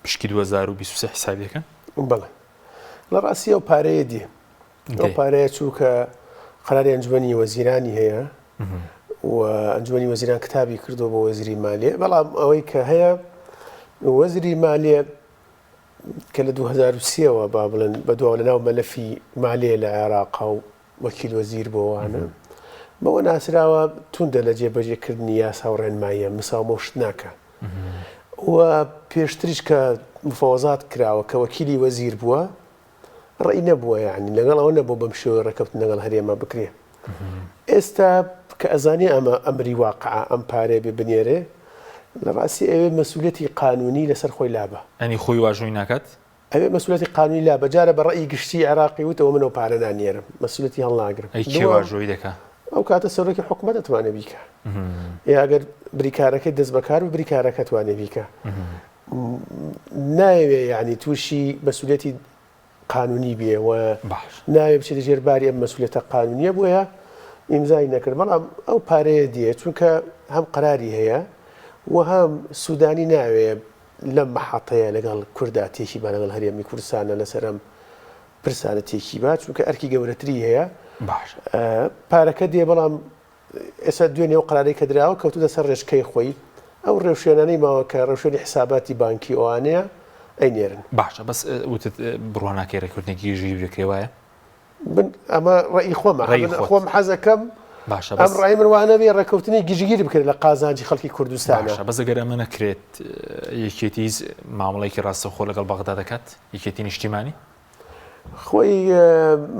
پشکی 2023 حسابیەکەن؟ بەڵێ لە ڕاستی ئەو پارەیە دی ئەو پارەیە چووکە قەراری ئەنجومەنی وەزیرانی هەیە و ئەنجومەنی وەزیران کتابی کردو بۆ وەزیری مالیە. بەڵام ئەوەی کە هەیە وەزیری مالیە کە لە 2023ەوە با بڵێن بەدواوە لەناو مەلەفی مالیە لە عێراق و وەکیل وەزیر بۆوانە بەوە ناسراوە توندە لە جێبەجێکردنی یاسا و ڕێنماییە مساومەشت ناکە و پێشتریش کە مفاوەزات کراوە کە وەکیلی وەزیر بووە ڕێی نەبووە یعنی لەگەڵ ئەوە نەبوو بەم شێوە ڕێکەوتن لەگەڵ هەرێمە بکرێ. ئێستا کە ئەزانێ ئەمە ئەمری واقعە ئەم پارێ بێ بنێرێ لە ڕاستی ئەوێ مەسئولیەتی قانونی لەسەر خۆی لابە. ئەنی خۆی واژۆی ناکات؟ ئەوێ مەسئولیەتی قانونی لابە. جارە بە ڕێی گشتی عێراقی وتەوە منەوە پارە نانێرم مەسئولیەتی هەڵناگرم. ئەی کێ واژۆی دەکا؟ ئەو کاتە سەرۆکی حکوومەت دەتوانێ بیکە یا ئەگەر بریکارەکەی دەست بەکار و بریکارەکە توانێ بیکە. ناوێ یعنی تووشی مەسئولیەتی قانونی بێ و ناوێ بچێتە ژێرباری ئەم مەسئولیەتە قانونیە بۆیە ئیمزای نەکرد. بەڵام ئەو پارەیە دیێ چونکە هەم قەراری هەیە و هەم سوودانی ناوێ لەم مەحەتەیە لەگەڵ کوردا تێکی با لەگەڵ هەرێمی کوردستانە لەسەرم پرسانە تێکی با چونکە ئەرکی گەورەتری هەیە پارەکە دێ. بەڵام ئێستا دوێنێ و قەرارەی کە دراوە کەوتوتە سەر ڕێژکەی خۆی ئەو ڕێوشێنانەی ماوە کە ڕێوشێنی حساباتی بانکی ئەوانەیە ئەینێرن. باشە بەس وتت بڕواناکەی ڕێکوردنێکی ژی بکرێوایە ئەمە ڕێی خۆم حەزەکەم ئەم ڕای من وانە بێ ڕێکەوتنی گژگیر بکرێت لە قازانجی خەڵکی کوردستانە. بەس ئەگەر ئەمە نەکرێت یەکێتی مامەڵەیەکی ڕاستەخۆ لەگەڵ بەغدا دەکات یەکێتی نیشتیمانی خۆی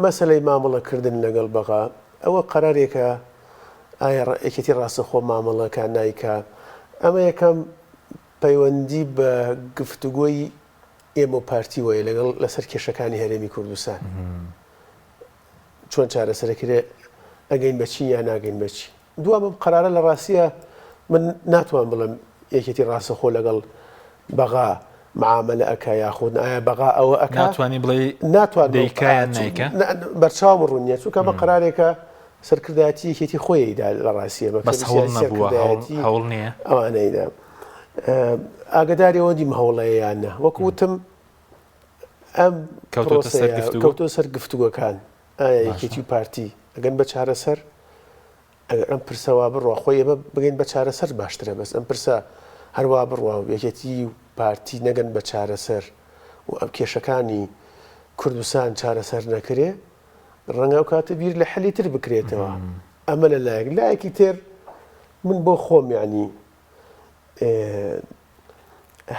مەسەلەی مامەڵەکردن لەگەڵ بەغا ئەوە قەرارێکە ئایا یەکێتی ڕاستەخۆ مامەڵەکان نایکە. ئەمە یەکەم پەیوەندی بە گفتوگۆی ئێمە و پارتی وایە لەگەڵ لەسەر کێشەکانی هەرێمی کوردستان چۆن چارەسەرەکرێ ئەگەین بەچی یا ناگەین بەچی. دووەم قەرارە لە ڕاستیە من ناتوان بڵم یەکێتی ڕاستەخۆ لەگەڵ بەغا معاملە ئەکا یاخود ئایا بەغا ئەوە ئەکا ناتوانانی بڵێ ناتوان دەیکایان نیکە بەرچاوم ڕوونیە چونکە ئەمە قەرارێکە سەرکردایەتی یەکێتی خۆیدا لە ڕاستیە بەس هەوڵ نەبووە هەوڵ نییە ئەوانەیدا ئاگداری ئەوە دیم هەوڵەیەیانە وەکوتم ئەم کەوتۆتە سەر گفتوگۆ؟ کەوتۆ سەر گفتوگۆکان ئایا یەکێتی و پارتی ئەگەن بە چارەسەر ئەگەر ئەم پرسەوا بڕوا خۆی ئێمە بگەین بە چارەسەر باشترە بەس ئەم پرسە هەروە بڕوا و یەکێتی و پارتی نەگەن بە چارەسەر و ئەم کێشەکانی کوردستان چارەسەر نەکرێ ڕەنگە و کاتە بیر لە حەلی تر بکرێتەوە ئەمە لە لایەکی تر من بۆ خۆم یعنی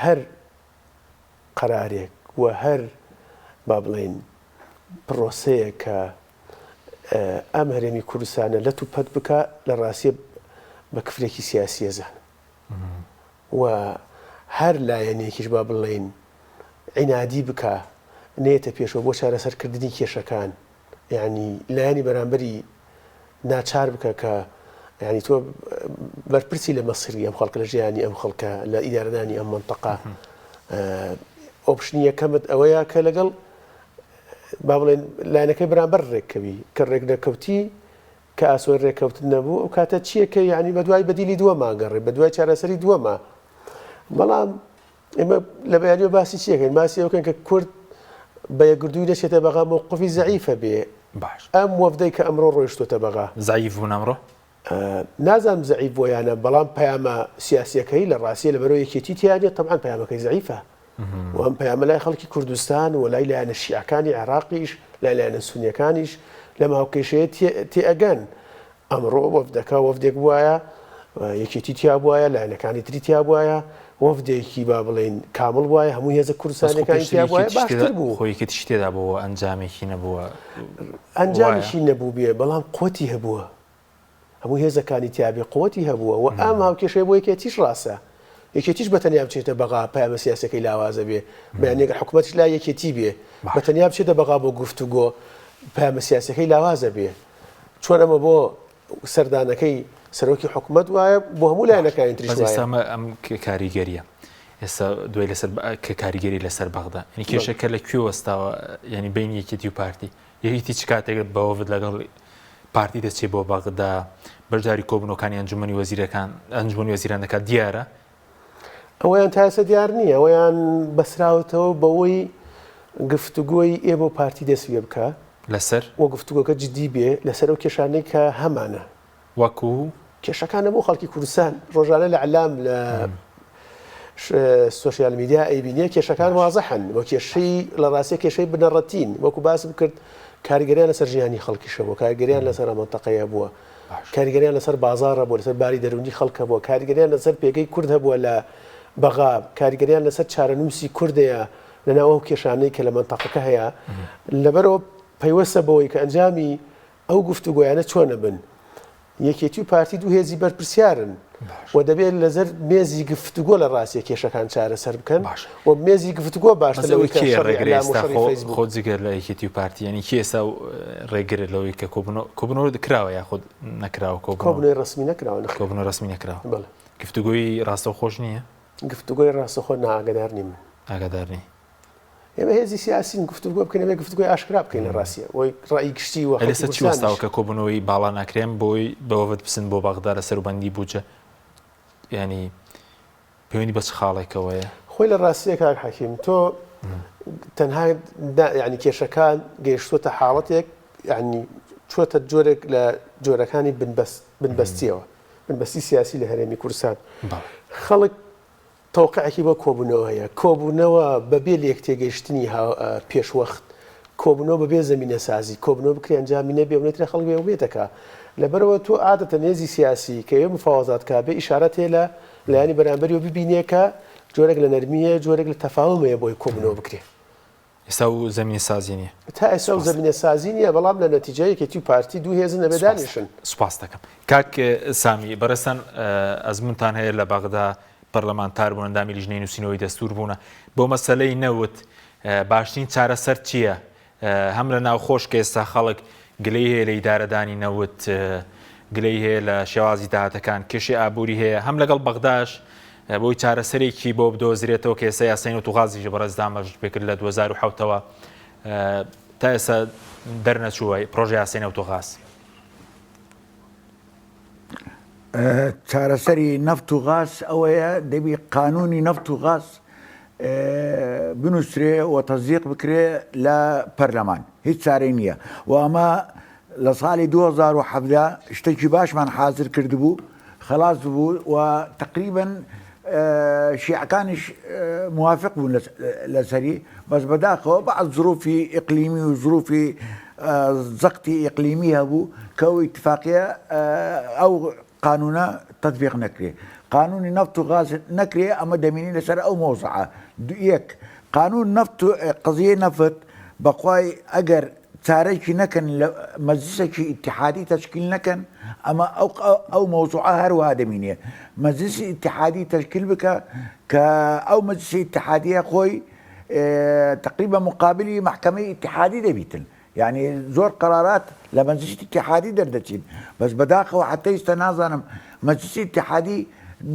هەر قەرارێک و هەر با بڵێن پرۆسەیە کە ئەم هەرێمی کوردستانە لە توپەت بکە لە ڕاستیە بە کفرێکی سیاسی ئەزانم و هەر لایەنێکیش با بڵێن عینادی بکە نێتە پێشەوە بۆ چارەسەرکردنی کێشەکان یعنی لایەنی بەرامبەری ناچار بکە کە یعنی تۆ بەرپرسی لە مەسیری ئەم خەڵکە لە ژیانی ئەم خەڵکە لە ئیدارەدانی ئەم منتەقە ئۆپشنی یەکەمت ئەوەیە کە لەگەڵ با بڵێن لایەنەکەی بەرامبەر ڕێککەوی کە ڕێک نەکەوتی کە ئاسۆی ڕێککەوتن نەبوو ئەو کاتە چییە کە یعنی بە دوای بەدیلی دووەما گەڕێ بە دوای چارەسەری دووەما بەڵام ئێمە لە بەیانیوە باسی چیەکەین باسی ئەوکەن کە کورد بە یەکگردووی دەچێتە بەغا موقفی زەعیفە بێ ئەم وەفدەی کە ئەمڕۆ ڕۆیشتۆتە بەغا زعیف بوون ئەمڕۆ نازانم زەعیف بۆ یانە بەڵام پەیامە سیاسیەکەی لە ڕاستیە لە بەرەوە یەکێتی تیانێت تەبعاً پەیامەکەی زەعیفە و ئەم پەیامە لای خەڵکی کوردستان و لای لایەنە شیعەکانی عێراقیش لای لایەنە سونیەکانیش لە ماوەکەشەیە تێئەگەن ئەمڕۆ وەفدەکە وەفدێک بووایە یەکێتی تیا بووایە لایەنەکانی تری تیا بووایە وەفدێکی با بڵێن کامل وایە هەموو هێزە کوردستانەکانی تیا بووایە باشتر بوو خۆی کە تشتێدا بۆەوە ئەنجامێکی نەبووە ئەنجامیشی نەبوو بێ بەڵام قوتی هەبووە هەموو هێزەکانی تیابێ قوتی هەبووە و ئەم هاوکێشەی بۆ یەکێتیش ڕاستە یەکێتیش بەتەنیا بچێتە بەغا پەیامە سیاسەکەی لاوازە بێ بەیانێک حکوومەتیش لا یەکێتی بێ بەتەنیا بچێتە بەغا بۆ گفتوگۆ پەیامە سیاسەکەی لاوازە بێ چۆن ئەمە بۆ سەردانەکەی سەرۆکی حکوومەت وایە بۆ هەموو لایەنەکانی تریش وایە ئەم کاریگەریە ئێستا دوای لەسەر کە کاریگەری لەسەر بەغدا ینی کێشەکە لە کوێ وەستاوە ینی بینی یەکێتی و پارتی یەکێتی چ کاتێک بەوەت لەگەڵ پارتی دەچێت بۆ بەغدا بەشداری کۆبوونەکانی ئەنجومەنی وەزیرەکان ئەنجومەنی وەزیران دەکات دیارە ئەوەیان تا ئێستا دیار نییە ئەویان بەسراوتەوە بەوەی گفتوگۆی ئێمە و پارتی دەسوێ بکە لەسەر وە گفتوگۆکە جدی بێ لەسەر ئەو کێشانەی کە هەمانە وەکو کێشەکانە بۆ خەڵکی کوردستان ڕۆژانە لە عەلام لە سۆشیال میدیا ئەیبینیە کێشەکان وازەحن بۆ کێشەی لە ڕاستی کێشەی بنەڕەتین وەکو باسم کرد کاریگەریان لەسەر ژیانی خەڵکیشە بووە کاریگەریان لەسەر ئەمەنتەقەیە بووە کاریگەریان لەسەر بازاڕە بووە لەسەر باری دەرونی خەڵکە بووە کاریگەریان لەسەر پێگەی کورد هەبووە لە بەغا کاریگەریان لەسەر چارەنووسی کوردەیە لەناو ئەو کێشانەی کە لە منتەقەکە هەیە لەبەرەوە پەیوەستە بەوەی کە ئەنجامی ئەو گفتوگۆیانە چۆنە بن یەکێتی و پارتی دوو هێزی بەرپرسیارن و دەبێت لەزەر مێزی گفتوگۆ لە ڕاستیە کێشەکان چارەسەر بکەن و مێزی گفتوگۆ باشتر لەوەی کە خۆ جگەر لە یەکێتی و پارتی ینی کێسا و ڕێگرێت لەوەی کە کۆبنەوە دکراوە یاخود نەکراوە کۆبنەوەی ڕسمی نەکراوە کۆبنەوە ڕسمی نەکراوە گفتوگۆی ڕاستە خۆش نییە گفتوگۆی ڕاستەخۆ ناگەدار نیم ئاگادارنی ئێمە هێزی سیاسین گفتوگۆ بکەین ئەمە گفتوگۆی ئاشکرا بکەین لە ڕاستیە وەی ڕای گشتی و لەسەر چی وەستاوە کە کۆبنەوەی باڵا ناکرێن بۆی بەوەت بسن بۆ بەغدا لە سەروبەندی بووجە ینی پەیوەندی بە چ خاڵێکەوەیە خۆی لە ڕاستیە کاک حەکیم تۆ تەنها ینی کێشەکان گەیشتوتە حاڵەتێک ینی چۆتە جۆرێک لە جۆرەکانی بنبەستیەوە بنبەستی سیاسی لە هەرێمی کوردستان خەڵک تەوقعێکی بۆ کۆبوونەوە هەیە کۆبوونەوە بەبێ لە یەک تێگەیشتنی پێشوەخت کۆبوونەوە بەبێ زەمینە سازی کۆبوونەوە بکرێ ئەنجامی نەبێ و نێترە خەڵک بێ وبێتەکە لەبەرەوە تۆ عادەتەن هێزی سیاسی کە ئێوە مفاوەزات کا بێ ئیشارەت هەیە لە لایەنی بەرامبەری و ببینێکە جۆرێک لە نەرمیە جۆرێک لە تەفاومەیە بۆی کۆبوونەوە بکرێ ئێستا و زەمینە سازی نیە تا ئێستا و زەمینە سازی نیە بەڵام لە نەتیجەی یەکێتی و پارتی دوو هێزن نەبێدانیشن سوپاس دەکەم کاک سامی بەڕێستان ئەزمونتان هەیە لە بەغدا پەرلەمانتار بوون ئەندامی لیژنەی نووسینەوەی دەستور بوونە بۆ مەسەلەی نەوت باشترین چارەسەر چییە هەم لە ناوخۆش کە ئێستا خەڵک گلەی هەیە لە ئیدارەدانی نەوت گلەی هەیە لە شێوازی داهاتەکان کێشی ئابووری هەیە هەم لەگەڵ بەغداش بۆی چارەسەرێکی بۆ بدۆزرێتەوە کە ئێستا یاسای نەوتوغازیش بەڕێزدامەش پێکرد لە 2007ەوە تا ئێستا دەرنەچووە پرۆژە یاسای نەوتوغاز چارەسەری نەفت و غاز ئەوەیە دەبی قانونی نەفت و غاز بنووسێ و تەزیق بکرێ لە پەرلەمان هیچ چارەی نییە و ئەمە لە ساڵی 2017 شتێکی باشمان حاضر کردبوو خلاص بوو و تقریبا شیعەکانیش موافق بوون لەسەری بەس بەداخەوە بەعض ظروفی ئیقلیمی و ظروفی زەقتی ئیقلیمی هەبوو کە ئەو ئیتفاقیە ئەو قانونە تطبیق نەکرێ قانونی نفت و غاز نەکرێ ئەمە دەمێنی لەسەر ئەو مۆزعە یەک قانون نفت و قضیە نەفت بەخوای ئەگەر چارەکی نەکەن لە مەجلیسێکی ئیتحادی تەشکیل نەکەن ئەمە ئەو مۆزوعە هەروەها دەمینێ مەجلیسی ئیتحادی تەشکیل بکە کە ئەو مەجلیسی ئیتحادیە خۆی تقریبا مقابلی محکمەی ئیتحادی دەبیتن يعني زۆر قرارات لە مەجلیسی ئیتحادی دەردەچین بەس بەداخەوە حتى ئێستا نازانم مەجلیسی ئیتحادی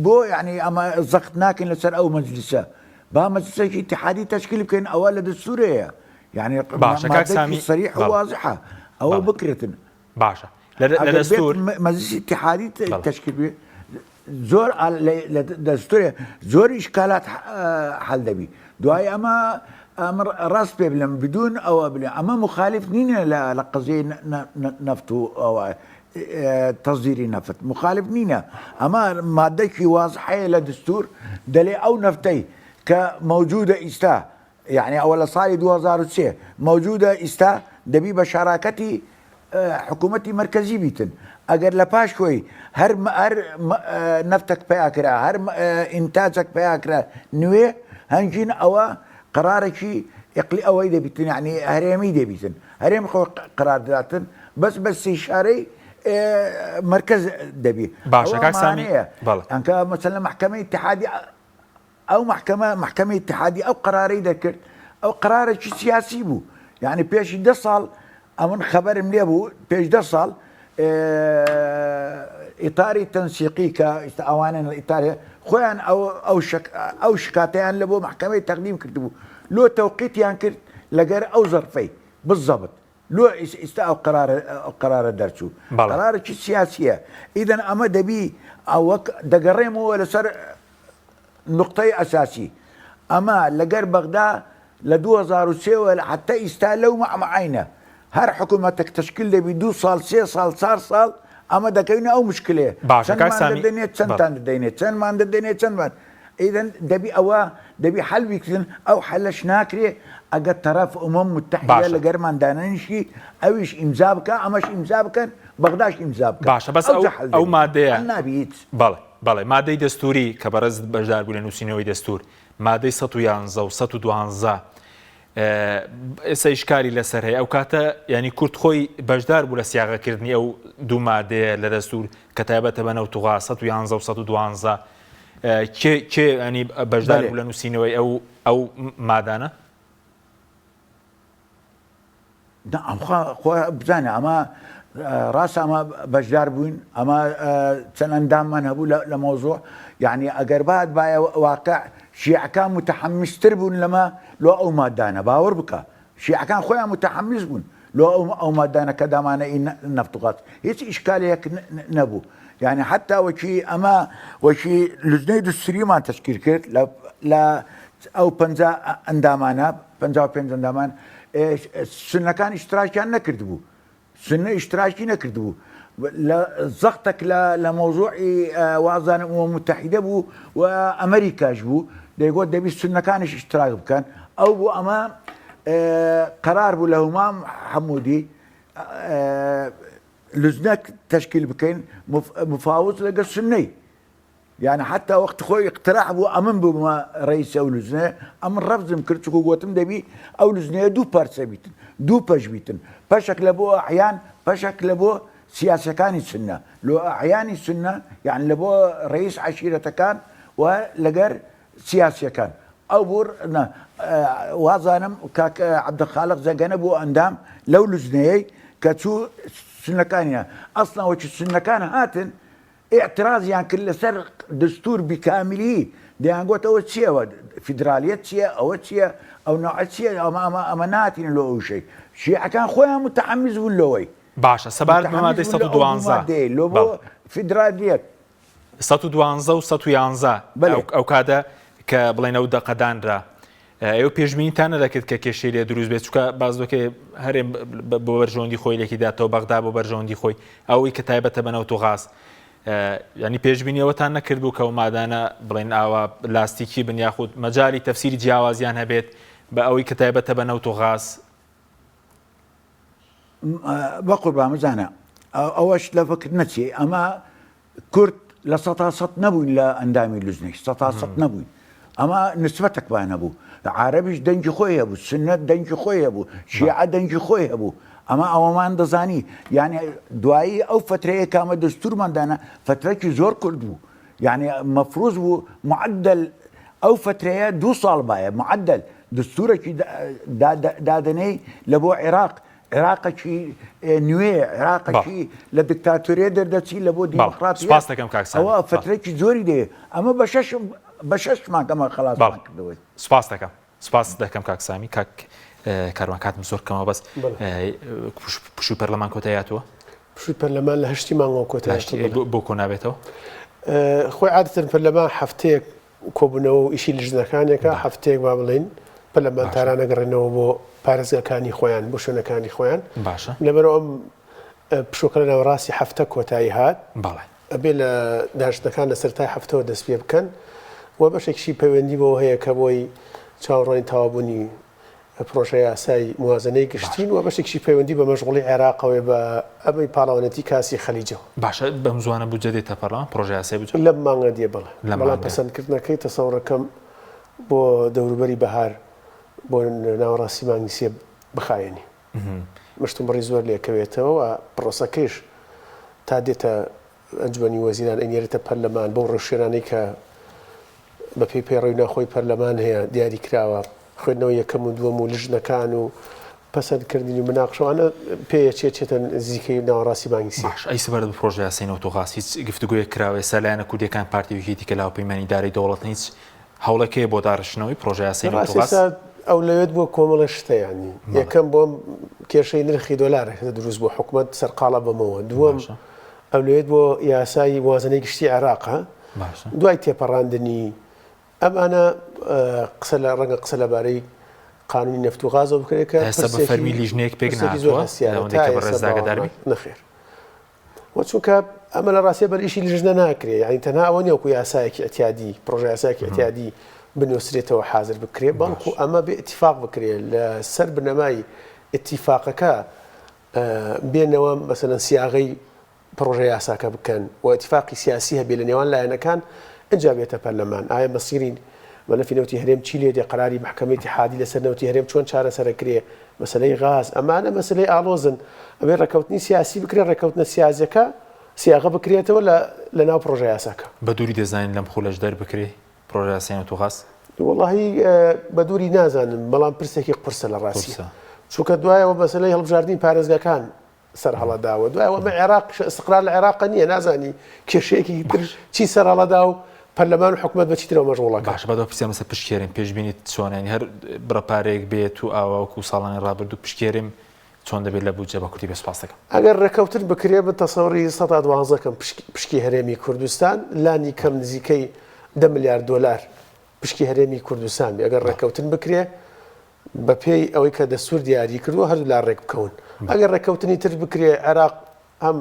بۆ يعني ئەمە زەخت ناکەین لەسەر ئەو مەجلیسە با مەجلیسێکی ئیتحادی تەشکیل بکەین ئەوە لە دەستورەیە يعني مادەی صریح و واضحە ئەوە بکرێتن باشە لە دەستور مەجلیسی ئیتحادی تەشکیل بێ زۆر لە دەستورێ زۆر ئیشکالات حەل دەبی دوای ئەمە ڕاست پێ بڵێم بدون ئەوە بڵێ ئەمە مخالف نینە لە قضیە نەفت و ئەوە تصديري نفط مخالف نينا اما مادتي واضحه للدستور دلي او نفتي كموجوده استا يعني اول صاري 2003 موجوده استا دبي بشراكتي حكومتي مركزي بيتن اگر لباش كوي هر نفتك بياكرا هر انتاجك بياكرا نوي هنجين او قراركي اقلي او بيتن يعني هريمي بيتن هريم قرار ذاتن بس اشاري مركز دبي باشا كاك سامي انك مثلا محكمه اتحادي او محكمه اتحادي او قراري ذكر او قرار سياسي بو يعني بيش دصل امن خبر ملي بو بيش دصل اطاري تنسيقي كاوانن الاطاري خوان او شكاتين لبو محكمه تقديم كتبوا لو توقيت ينكر لقر او ظرفي بالضبط لو استاء قرار درسو قرار سياسيه اذا اما دبي او دقريمو ولا صار نقطه اساسي اما لقر بغداد ل 2006 حتى استالوا مع عينه هر حكومتك تشكيل دبي دو صال سي صال اما دكينا او مشكله باشا كاك سامي سنتان دينيت ما عند دينيت اذا دبي حل بيكتن او حلش ناكري اجا طرف متحده لجرمان داننشي اوش امزابك امش امزابك بغداش امزابك باشا بس او ماده النبيت بله ماده دستوري كبرز بجدار بولن وسينوي دستور ماده 111 و 112 ئێستا ئیشکاری لەسەر هەیە ئەو کاتە ینی کورد خۆی بەشدار بوو لە سیاغەکردنی ئەو دوو مادەیە لە دەستور کە تایبەتە بە نەوتوغا 111 و 112 کێ ینی بەشدار بوو لە نووسینەوەی ئەو مادانە؟ خۆ بزانە ئەمە ڕاست ئەمە بەشدار بووین ئەمە چەند ئەنداممان هەبوو لە مۆزوع یعنی ئەگەر بات باە واقع شیعەکان متحمستر بوون لەمە لۆ ئەو مادانە باوەڕ بکە شیعەکان خۆیان متحمس بوون لۆ ئەو مادانە کە دامانەی نەفتوغات هیچ ئیشکالێک نەبوو يعني حتى وشي لجنة السريمان تشكيل كرت لا او بنزا اندامانا بنزا اندامان سنة كان اشتراكي نكردبو سنة اشتراكي نكردبو زغتك لموضوع وازان الامم المتحده بو وامريكا جبو يقول دبي السنة كان اشتراك كان او بو امام قرار بو لهمام حمودي لجنة تشكيل بكين مفاوض لقى السني يعني حتى وقت خوي اقتراح بو امن بما رئيس او لجنة امن رفض مكرتشكو قوتم دبي او لجنة دو بارسا بيتن دو باش بيتن باشك لبو احيان باشك لبو سياسة كان السنة لو احيان السنة يعني لبو رئيس عشيرة كان ولقر سياسة كان او بور وازانم كاك عبد الخالق زقنا بو اندام لو لجنة كتشو سنة كانية أصلا وش السنة كان هاتن اعتراض يعني كل سر دستور بكامله دي قلت أول شيء فيدرالية شيء أو شيء أو نوع شيء أو أماناتين لو شيء كان خويا متحمس ولوي باشا سبارت ما دي 112 لو فيدرالية 112 و 111 أو كذا کە بڵێن ئەو دەقەدانرا ئێوە پێشبینیتانە دەکرد کە کێشەی لێ دروست بێت چکە باز دۆکێ هەرێم بۆ بەرژەوەندی خۆی لێکی داتەوە بەغدا بۆ بەرژەوەندی خۆی ئەوەی کە تایبەتە بە نەوتوغاز ینی پێشبینیەوەتان نەکرد بوو کە ئەو مادانە بڵێن ئاوا لاستیکی بن یاخود مەجای تەفسیری جیاوازیان هەبێت بە ئەوەی کە تایبەتە بە نەوتوغاز بەقورب بامزانە ئەوەش لە فکر نەچێ ئەمە کورد لە 100% نەبووین لە ئەندامی لوزنێک 100% نەبووین ئەمە نسبەتێکبان هەبوو عربیش دەنگی خۆی هەبوو سنت دەنگی خۆی هەبوو شیعە دەنگی خۆی هەبوو ئەمە ئەوەمان دەزانی یعنی دوایی ئەو فترەیە کامە دەستورماندانە فترەی زۆر کورد بوو یعنی مەفروض بوو معدل ئەو فترەیە 2 ساڵ باە معدل دستورێکی دادنەی لە بۆ عێراق عێراقەکی نوێ عێراقەکی لە دکتاتۆریە دەردەچی لە بۆ دیموکراتی ئەوە فترێکی زۆری دێ ئەمە بە 6 مانگەمە خلاص کردەوەی سپاس دەکەم کاکسامی کاک کاروان کاتم زۆر کەمەوە بەس پشووی پەرلەمان کۆتایاتەوە پشووی پەرلەمان لە 8 مانگەوە کۆتایی بۆ کۆ نابێتەوە خۆی عادەتەن پەرلەمان هەفتەیەک کۆبوونەوە و ئیشی لژنەکانێکە هەفتەیەک با بڵین پەرلەمانتاران ئەگەڕێنەوە بۆ پارێزگاکانی خۆیان بۆ شوێنەکانی خۆیان باشە لەبەرەوە ئەم پشووکە لە ناوەڕاستی هەفتە کۆتایی هات بەڵێ ئەبێ لە داژنەکان لە سەرای هەفتەوە دەست پێ بکەن و بەشێکشی پەیوەندی بۆ هەیە کە بۆی چاوەڕێی تەوابوونی پرۆژە یاسای موازنەی گشتین و بەشێکشی پەیوەندی بە مەشغوڵی عێراقەوەی بە ئەمەی پاڵەوانەتی کاسی خەلیجەوە باشە بەم زوانە بوجە دێتە پەرلەمان پرۆژە یاسای بوجە لەم مانگە دێ بڵێ بەڵام پەسەندکردنەکەی تەسەوڕەکەم بۆ دەوروبەری بەهار بۆ ناوەڕاستی مانگی سێ بخایێنی مشتم بڕی زۆر لێکەوێتەوە و پرۆسەکەیش تا دێتە ئەنجومەنی وەزیران ئەنێرێتە پەرلەمان بۆ ڕێوشێنانەی کە بە پێی پەیڕەوی ناخۆی پەرلەمان هەیە دیاری کراوە خوێندنەوە یەکەم و دووەم و لژنەکان و پەسەندکردنی و مناقشەوانە پێچێتە نزیکەی ناوەڕاستی مانگی سێ ئەی سەبارەت بە پرۆژە یاسای نەوتوغاز هیچ گفتوگویەک کراوێ سەلایەنە کوردیەکان پارتیویەکی دیکە لاوپەیمانی دارایی دەوڵەت هیچ هەوڵەکەی بۆ داڕشتنەوەی پرۆژە یاسای نەوتوغاز ئەو لەوێت بۆ کۆمەڵە شتەیانی یەکەم بۆم کێشەی نرخی دۆلارێک دروست بۆ حکوومەت سەرقاڵە بەمەوە دووەم ئەو لەوێت بۆ یاسای موازنەی گشتی عێراقە دوای تێپەڕاندنی ئەمانە قسە لە ڕەنگە قسە لەبارەی قانونی نەفت و غازەوە بکرێت کە بە فەرمی لیژنەیەک پێک ناتوە نەخێر چونکە ئەمە لە ڕاستیە بەرئیشی لیژنە ناکرێت یعنی تەنها ئەوە نیە وەکو یاسایەکی ئەتیادی پرۆژە یاسایەکی ئەتیادی بنووسرێتەوە حاضر بکرێت بەڵکو ئەمە بێ ئیتیفاق بکرێت لە سەر بنەمای ئیتیفاقەکە بێنەوە مەسەلەن سیاغەی پرۆژە یاساکە بکەن و ئیتیفاقی سیاسی هەبێ لە نێوان لایەنەکان ئەنجا بێتە پەرلەمان ئایا مەسیری مەلەفی نەوتی هەرێم چی لێ دێ قەراری محکەمەی اتحادی لەسەر نەوتی هەرێم چۆن چارەسەرەکرێ مەسەلەی غاز ئەمانە مەسەلەی ئاڵۆزن ئەوێ ڕێکەوتنی سیاسی بکرێت ڕێکەوتنە سیازەکە سیاغە بکرێتەوە لە ناو پرۆژە یاساکە بە دووری دەزانین لەم خولەش دەربکرێ پرۆژە یاسای نەوتوغاز واللهی بە دووری نازانم بەڵام پرسێکی قورسە لە ڕاستی چونکە دوایەوە مەسەلەی هەڵبژاردننی پارێزگاکان سەر هەڵەداوە دوایەوە مە عێراق استقرار لە عێراق نییە نازانی کێشەیەکی تر چی سەر هەڵەدا و پەرلەمان و حکوومەت بەچی ترەوە مەشغوڵەکە باش بەدەوە پرسیام مەسە پشتێرم پێشبینیت چۆنێنی هەر بڕەپارێک بێت و ئاواوەکو ساڵانی ڕابردوو پشتێرم چۆن دەبێت لە بودجە بە کوردی بەسپاس دەکەم ئەگەر ڕێکەوتن بکرێ بە تەسەوڕی 12کەم پشکی هەرێمی کوردستان لانی کەم نزیکەی 10 ملیارد دلار پشکی هەرێمی کوردستانی ئەگەر ڕێکەوتن بکرێ بە پێی ئەوەی کە دەستور دیاری کردووە هەردوو لا ڕێک بکەون ئەگەر ڕێکەوتنی تر بکرێ عێراق هەم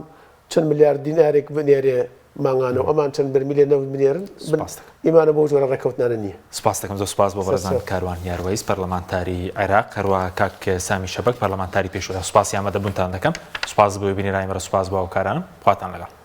چەند ملیارد دینارێک بنێرێ ماگانەوە ئەمان چەند بەرمیلێ نەوت بنێرن ئیمانە بۆ جۆرە ڕێکەوتنانە نییە سپاس دەکەم زۆر سپاس بۆ بەرزان کاروان یاروەیس پەرلەمانتاری عێراق هەروەها کاک سامی شەبەک پەرلەمانتاری پێشوە سپاسی ئامادەبوونتان دەکەم سپاس بۆ بینی ڕای مەرە سپاس بۆ هاوکارانم خواتان لەگەڵ